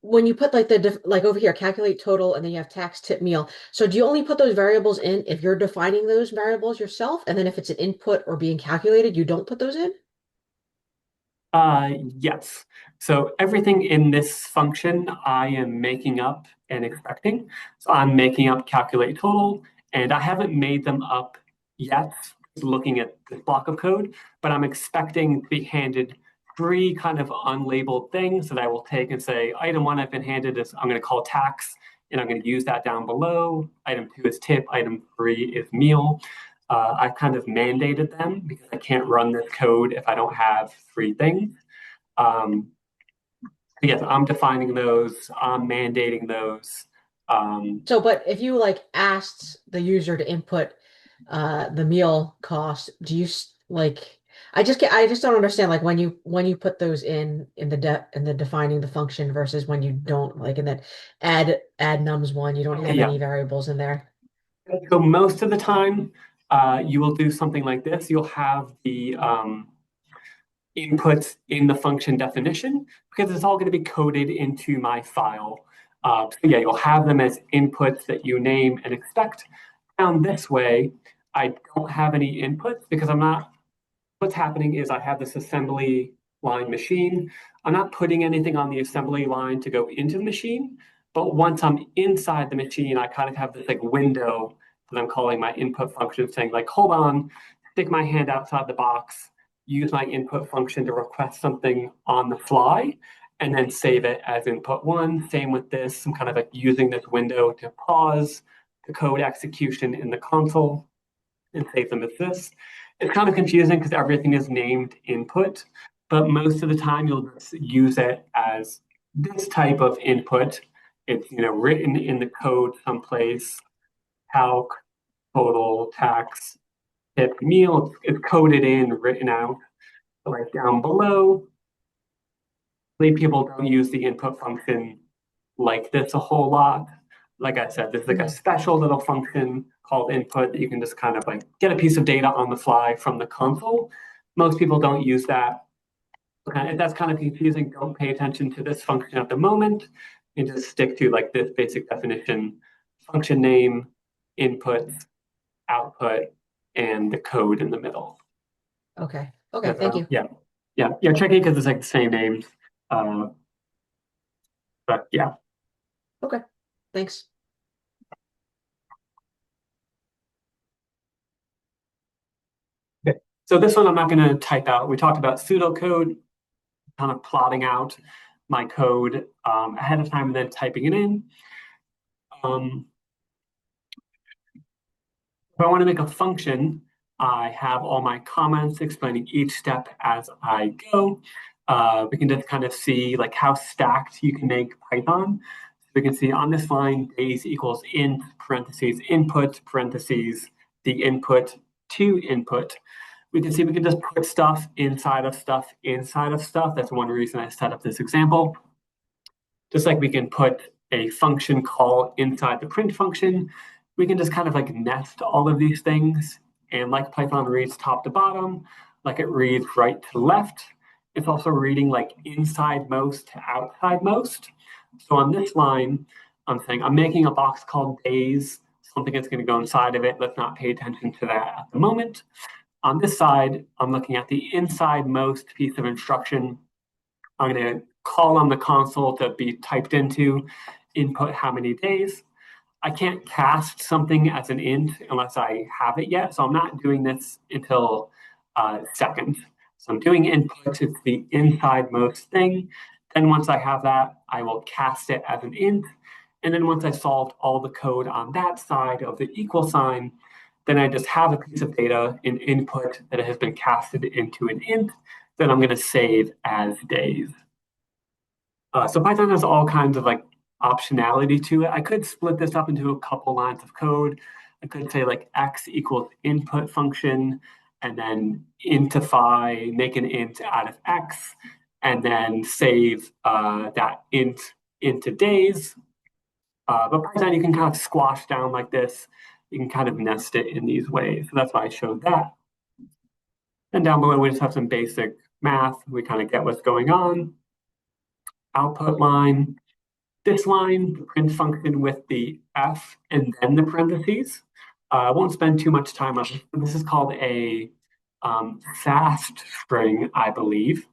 when you put like like over here, calculate total, and then you have tax, tip, meal. So do you only put those variables in if you're defining those variables yourself? And then if it's an input or being calculated, you don't put those in? Yes. So everything in this function, I am making up and expecting. So I'm making up calculate total, and I haven't made them up yet, looking at this block of code, but I'm expecting to be handed 3 kind of unlabeled things that I will take and say, item 1 I've been handed is I'm going to call tax, and I'm going to use that down below. Item 2 is tip, item 3 is meal. I've kind of mandated them because I can't run this code if I don't have 3 things. Um, Yes, I'm defining those, I'm mandating those. So, but if you like asked the user to input the meal cost, do you like I just don't understand like when you put those in the defining the function versus when you don't like in that add nums one, you don't Okay, have yeah. any variables in there. So most of the time, you will do something like this. You'll have the inputs in the function definition because it's all going to be coded into my file. So yeah, you'll have them as inputs that you name and expect. Down this way, I don't have any inputs because I'm not, what's happening is I have this assembly line machine. I'm not putting anything on the assembly line to go into the machine, but once I'm inside the machine, I kind of have this like window that I'm calling my input function saying like, hold on, stick my hand outside the box, use my input function to request something on the fly, and then save it as input one. Same with this, I'm kind of like using this window to pause the code execution in the console and save them as this. It's kind of confusing because everything is named input, but most of the time you'll just use it as this type of input. It's written in the code someplace, calc, total, tax, tip, meal. It's coded in, written out. Like down below, people don't use the input function like this a whole lot. Like I said, there's like a Mhm. special little function called input that you can just kind of like get a piece of data on the fly from the console. Most people don't use that. If that's kind of confusing, don't pay attention to this function at the moment and just stick to like this basic definition, function name, input, output, and the code in the middle. Okay. Okay, thank you. Yeah, yeah, tricky because it's like the same names. Uh, but yeah. Okay. Thanks. Okay. So this one I'm not going to type out. We talked about pseudocode, kind of plotting out my code ahead of time and then typing it in. Um, if I want to make a function, I have all my comments explaining each step as I go. We can just kind of see like how stacked you can make Python. So we can see on this line, days equals int, parentheses, input, parentheses, the input to input. We can see we can just put stuff inside of stuff inside of stuff. That's one reason I set up this example. Just like we can put a function call inside the print function, we can just kind of like nest all of these things. And like Python reads top to bottom, like it reads right to left, it's also reading like inside most to outside most. So on this line, I'm saying I'm making a box called days, something that's going to go inside of it. Let's not pay attention to that at the moment. On this side, I'm looking at the inside most piece of instruction. I'm going to call on the console to be typed into, input how many days. I can't cast something as an int unless I have it yet. So I'm not doing this until second. So I'm doing input, it's the inside most thing. Then once I have that, I will cast it as an int. And then once I solved all the code on that side of the equal sign, then I just have a piece of data in input that has been casted into an int that I'm going to save as days. So Python has all kinds of like optionality to it. I could split this up into a couple lines of code. I could say like x equals input function, and then intify, make an int out of x, and then save that int into days. But Python, you can kind of squash down like this. You can kind of nest it in these ways. So that's why I showed that. And down below, we just have some basic math. We kind of get what's going on. Output line. This line, the print function with the f and then the parentheses. I won't spend too much time on this. This is called a fast string, I believe.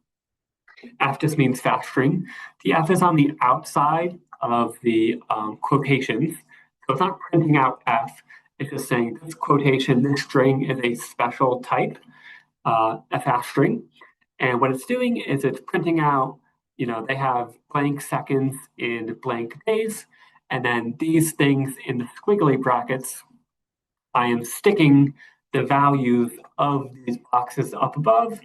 F just means fast string. The F is on the outside of the quotations. So it's not printing out F. It's just saying this quotation, this string is a special type, a fast string. And what it's doing is it's printing out, they have blank seconds in blank days. And then these things in the squiggly brackets, I am sticking the values of these boxes up above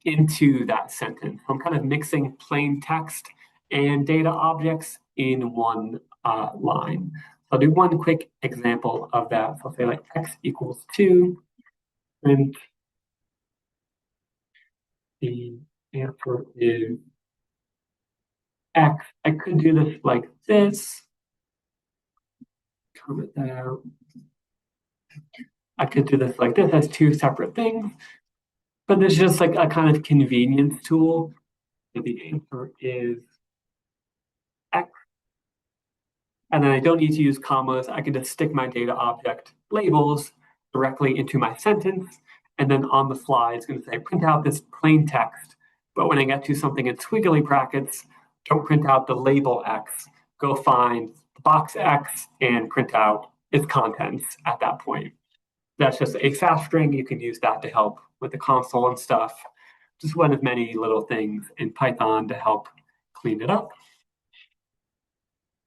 into that sentence. So I'm kind of mixing plain text and data objects in one line. So I'll do one quick example of that. So I'll say like x equals 2, and the answer is x. I could do this like this. Comment that out. I could do this like this as two separate things, but there's just like a kind of convenience tool. So the answer is x. And then I don't need to use commas. I can just stick my data object labels directly into my sentence. And then on the fly, it's going to say, print out this plain text. But when I get to something in squiggly brackets, don't print out the label X. Go find the box X and print out its contents at that point. That's just a fast string. You can use that to help with the console and stuff. Just one of many little things in Python to help clean it up.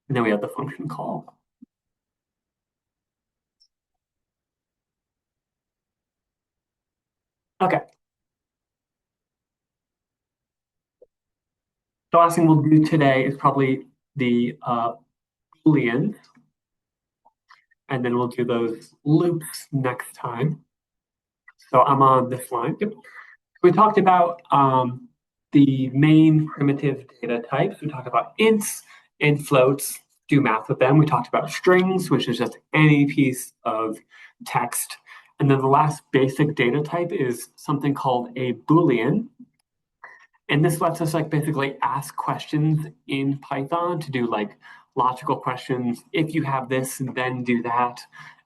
And then we have the function call. Okay. The last thing we'll do today is probably the Booleans, and then we'll do those loops next time. So I'm on this line. Yep. We talked about the main primitive data types. We talked about ints and floats, do math with them. We talked about strings, which is just any piece of text. And then the last basic data type is something called a Boolean. And this lets us like basically ask questions in Python to do like logical questions. If you have this, then do that,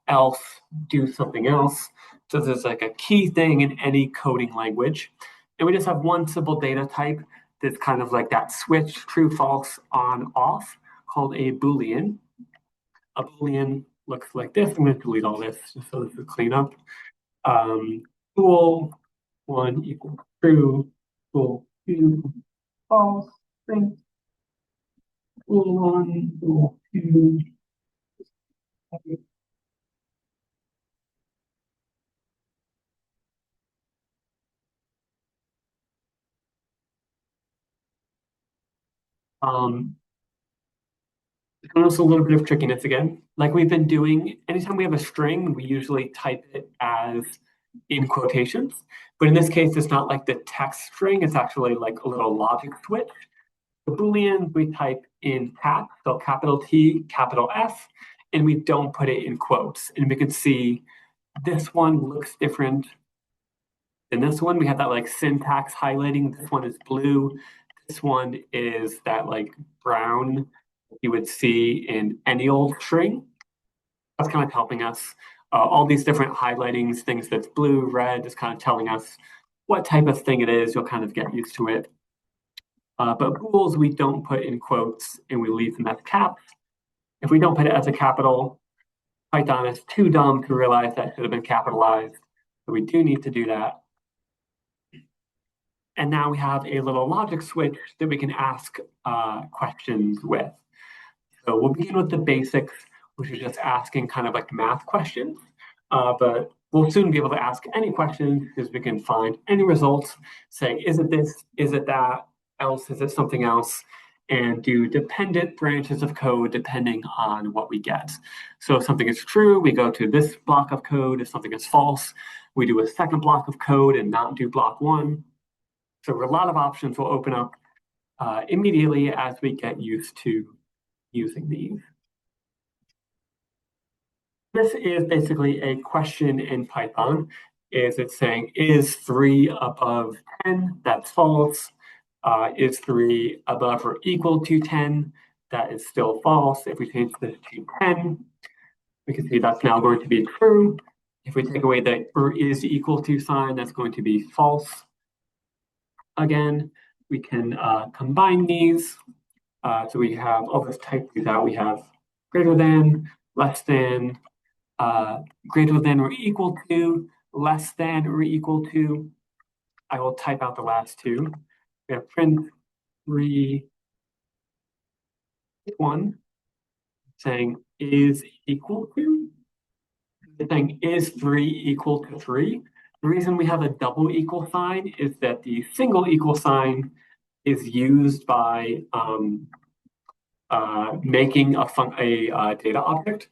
else do something else. So there's like a key thing in any coding language. And we just have one simple data type that's kind of like that switch, true, false, on, off, called a Boolean. A Boolean looks like this. I'm going to delete all this just so this is clean up. Bool 1 equals true, bool 2 false, thing. Bool 1, bool 2. It's a little bit of trickiness again. Like we've been doing, anytime we have a string, we usually type it as in quotations. But in this case, it's not like the text string, it's actually like a little logic switch. The Boolean we type in cap, so capital T, capital F, and we don't put it in quotes. And we can see this one looks different than this one. We have that like syntax highlighting. This one is blue. This one is that like brown you would see in any old string. That's kind of helping us. All these different highlightings, things that's blue, red, is kind of telling us what type of thing it is. You'll kind of get used to it. But bools we don't put in quotes and we leave them as caps. If we don't put it as a capital, Python is too dumb to realize that should have been capitalized. So we do need to do that. And now we have a little logic switch that we can ask questions with. So we'll begin with the basics, which is just asking kind of like math questions. But we'll soon be able to ask any questions because we can find any results, say, is it this, is it that, else, is it something else, and do dependent branches of code depending on what we get. So if something is true, we go to this block of code. If something is false, we do a second block of code and not do block one. So a lot of options will open up immediately as we get used to using these. This is basically a question in Python. Is it saying, is 3 above 10? That's false. Is 3 above or equal to 10? That is still false. If we change this to 10, we can see that's now going to be true. If we take away the or is equal to sign, that's going to be false. Again, we can combine these. So we have, I'll just type these out. We have greater than, less than, greater than or equal to, less than or equal to. I will type out the last two. We have print 3, 1, saying is equal to. It's saying is 3 equal to 3. The reason we have a double equal sign is that the single equal sign is used by making a data object.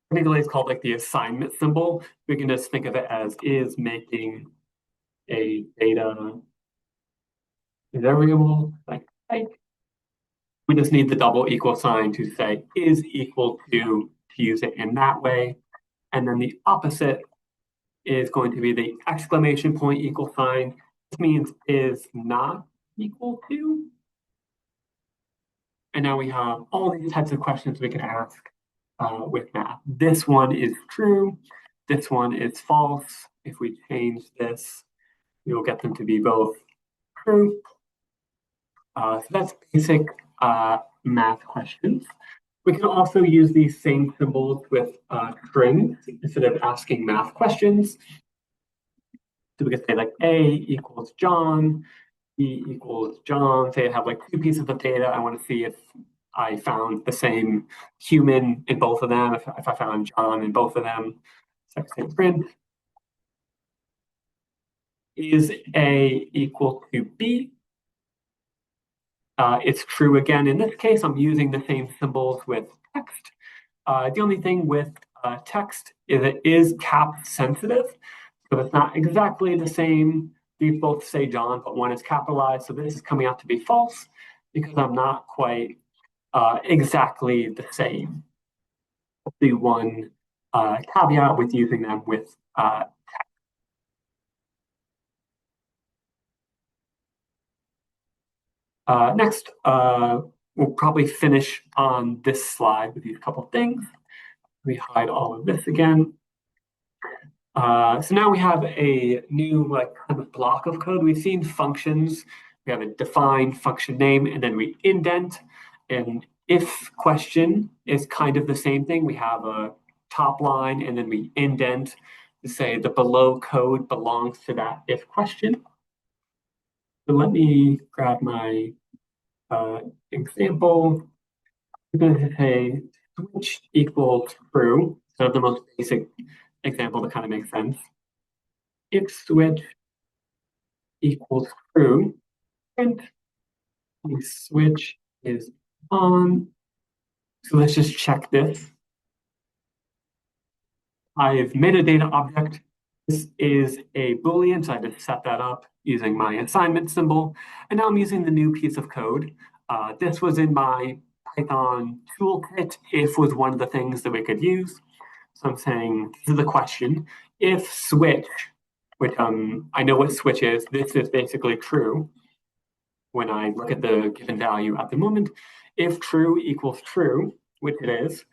Particularly, it's called like the assignment symbol. We can just think of it as is making a data variable like type. We just need the double equal sign to say is equal to use it in that way. And then the opposite is going to be the exclamation point equal sign. This means is not equal to. And now we have all these types of questions we can ask with math. This one is true. This one is false. If we change this, we will get them to be both true. So that's basic math questions. We can also use these same symbols with strings instead of asking math questions. So we can say like A equals John, B equals John. Say I have like two pieces of data. I want to see if I found the same human in both of them, if I found John in both of them. So I say print is A equal to B. It's true again. In this case, I'm using the same symbols with text. The only thing with text is it is cap sensitive. So it's not exactly the same. These both say John, but one is capitalized. So this is coming out to be false because I'm not quite exactly the same. The one caveat with using them with text. Next, we'll probably finish on this slide with these couple things. We hide all of this again. So now we have a new like kind of block of code. We've seen functions. We have a defined function name, and then we indent. And if question is kind of the same thing. We have a top line, and then we indent to say the below code belongs to that if question. So let me grab my example. I'm going to say switch equals true. So the most basic example that kind of makes sense. If switch equals true, and the switch is on. So let's just check this. I've made a data object. This is a Boolean, so I just set that up using my assignment symbol. And now I'm using the new piece of code. This was in my Python toolkit. If was one of the things that we could use. So I'm saying, this is the question. If switch, which I know what switch is, this is basically true when I look at the given value at the moment. If true equals true, which it is,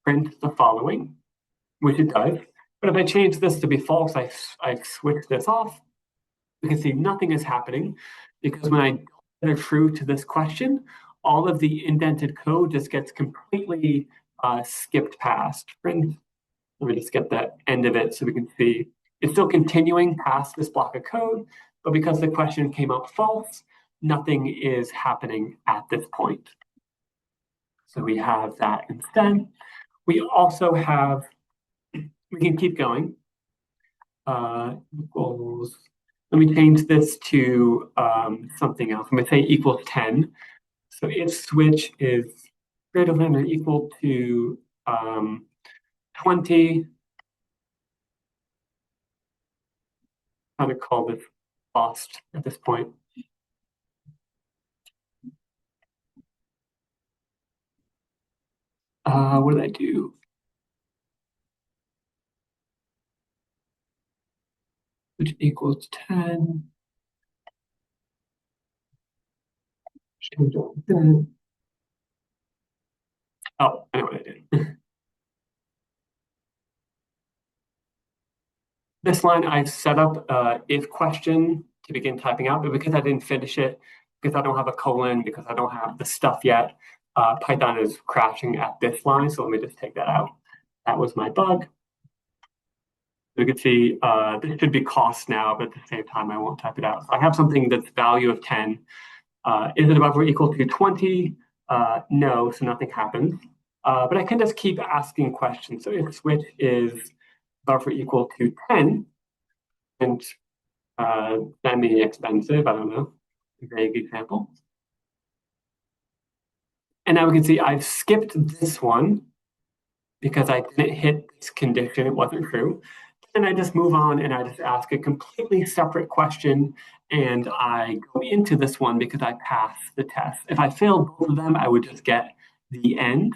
print the following, which it does. But if I change this to be false, I switch this off. You can see nothing is happening because when I get a true to this question, all of the indented code just gets completely skipped past. Print. Let me just get the end of it so we can see. It's still continuing past this block of code, but because the question came up false, nothing is happening at this point. So we have that instead. We also have, we can keep going. Equals, let me change this to something else. I'm going to say equals 10. So if switch is greater than or equal to 20, I'm going to call this lost at this point. What did I do? Which equals 10. Oh, I know what I did. This line I've set up if question to begin typing out, but because I didn't finish it, because I don't have a colon, because I don't have the stuff yet, Python is crashing at this line. So let me just take that out. That was my bug. You can see this should be cost now, but at the same time, I won't type it out. So I have something that's value of 10. Is it above or equal to 20? No, so nothing happens. But I can just keep asking questions. So if switch is buffer equal to 10, and semi-expensive, I don't know, vague example. And now we can see I've skipped this one because I didn't hit this condition, it wasn't true. And I just move on and I just ask a completely separate question and I go into this one because I passed the test. If I failed both of them, I would just get the end.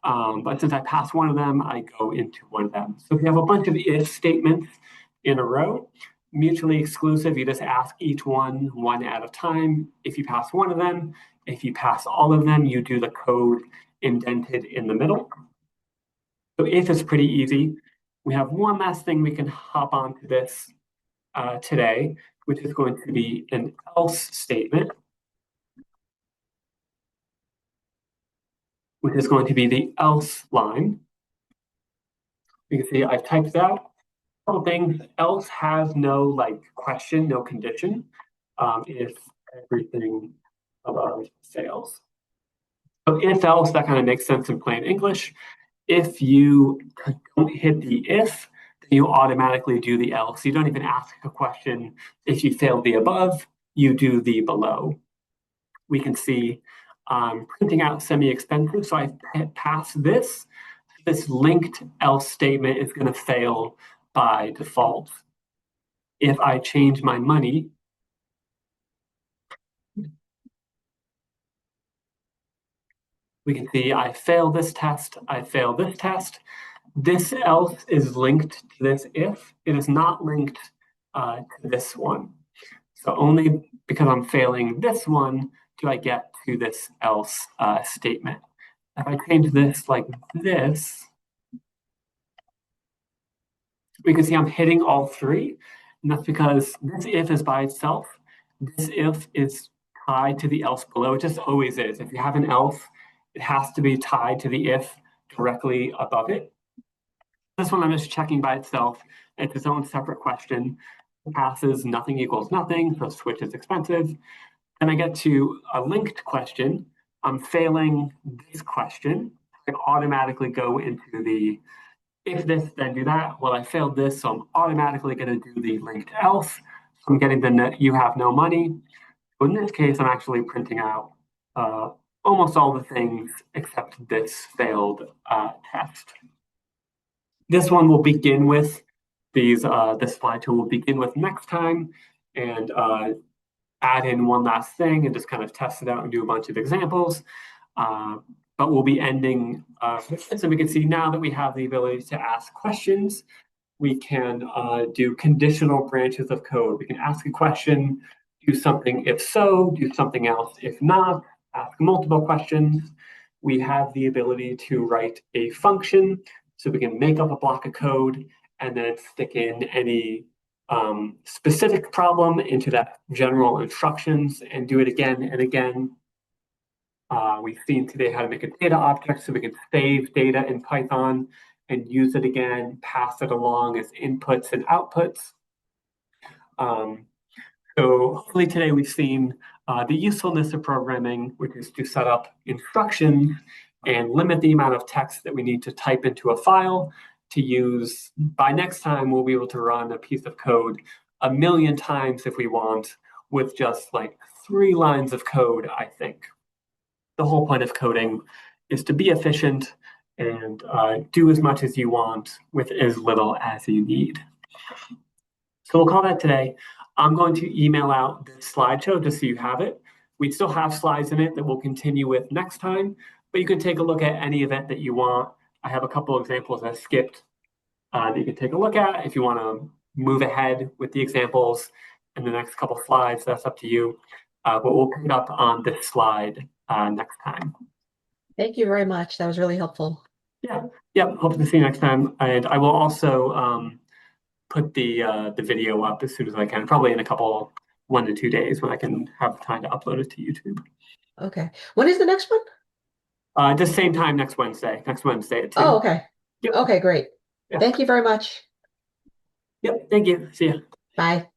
But since I passed one of them, I go into one of them. So if you have a bunch of if statements in a row, mutually exclusive, you just ask each one at a time. If you pass one of them, if you pass all of them, you do the code indented in the middle. So if is pretty easy. We have one last thing we can hop onto this today, which is going to be an else statement, which is going to be the else line. You can see I've typed out a couple things. Else has no like question, no condition, if everything above fails. So if else, that kind of makes sense in plain English. If you don't hit the if, then you automatically do the else. You don't even ask a question. If you failed the above, you do the below. We can see printing out semi-expensive. So I pass this. This linked else statement is going to fail by default. If I change my money, we can see I fail this test, I fail this test. This else is linked to this if. It is not linked to this one. So only because I'm failing this one do I get to this else statement. If I change this like this, we can see I'm hitting all three. And that's because this if is by itself. This if is tied to the else below. It just always is. If you have an else, it has to be tied to the if directly above it. This one I'm just checking by itself. It's its own separate question. It passes nothing equals nothing, so switch is expensive. Then I get to a linked question. I'm failing this question. I automatically go into the if this, then do that. Well, I failed this, so I'm automatically going to do the linked else. So I'm getting the you have no money. So in this case, I'm actually printing out almost all the things except this failed test. This one will begin with these, this slide tool will begin with next time and add in one last thing and just kind of test it out and do a bunch of examples. But we'll be ending so we can see now that we have the ability to ask questions, we can do conditional branches of code. We can ask a question, do something if so, do something else if not, ask multiple questions. We have the ability to write a function, so we can make up a block of code and then stick in any specific problem into that general instructions and do it again and again. We've seen today how to make a data object so we can save data in Python and use it again, pass it along as inputs and outputs. So hopefully today we've seen the usefulness of programming, which is to set up instructions and limit the amount of text that we need to type into a file to use. By next time, we'll be able to run a piece of code 1,000,000 times if we want with just like 3 lines of code, I think. The whole point of coding is to be efficient and do as much as you want with as little as you need. So we'll call that today. I'm going to email out this slideshow just so you have it. We still have slides in it that we'll continue with next time, but you can take a look at any event that you want. I have a couple of examples I skipped that you can take a look at. If you want to move ahead with the examples in the next couple slides, that's up to you. But we'll pick up on this slide next time. Thank you very much. That was really helpful. Yeah. Hope to see you next time. And I will also put the video up as soon as I can, probably in a couple 1 to 2 days when I can have time to upload it to YouTube. Okay. When is the next one? Just same time next Wednesday. Next Wednesday at 2. Oh, okay. Yep. Okay, great. Yeah. Thank you very much. Yep. Thank you. See ya. Bye.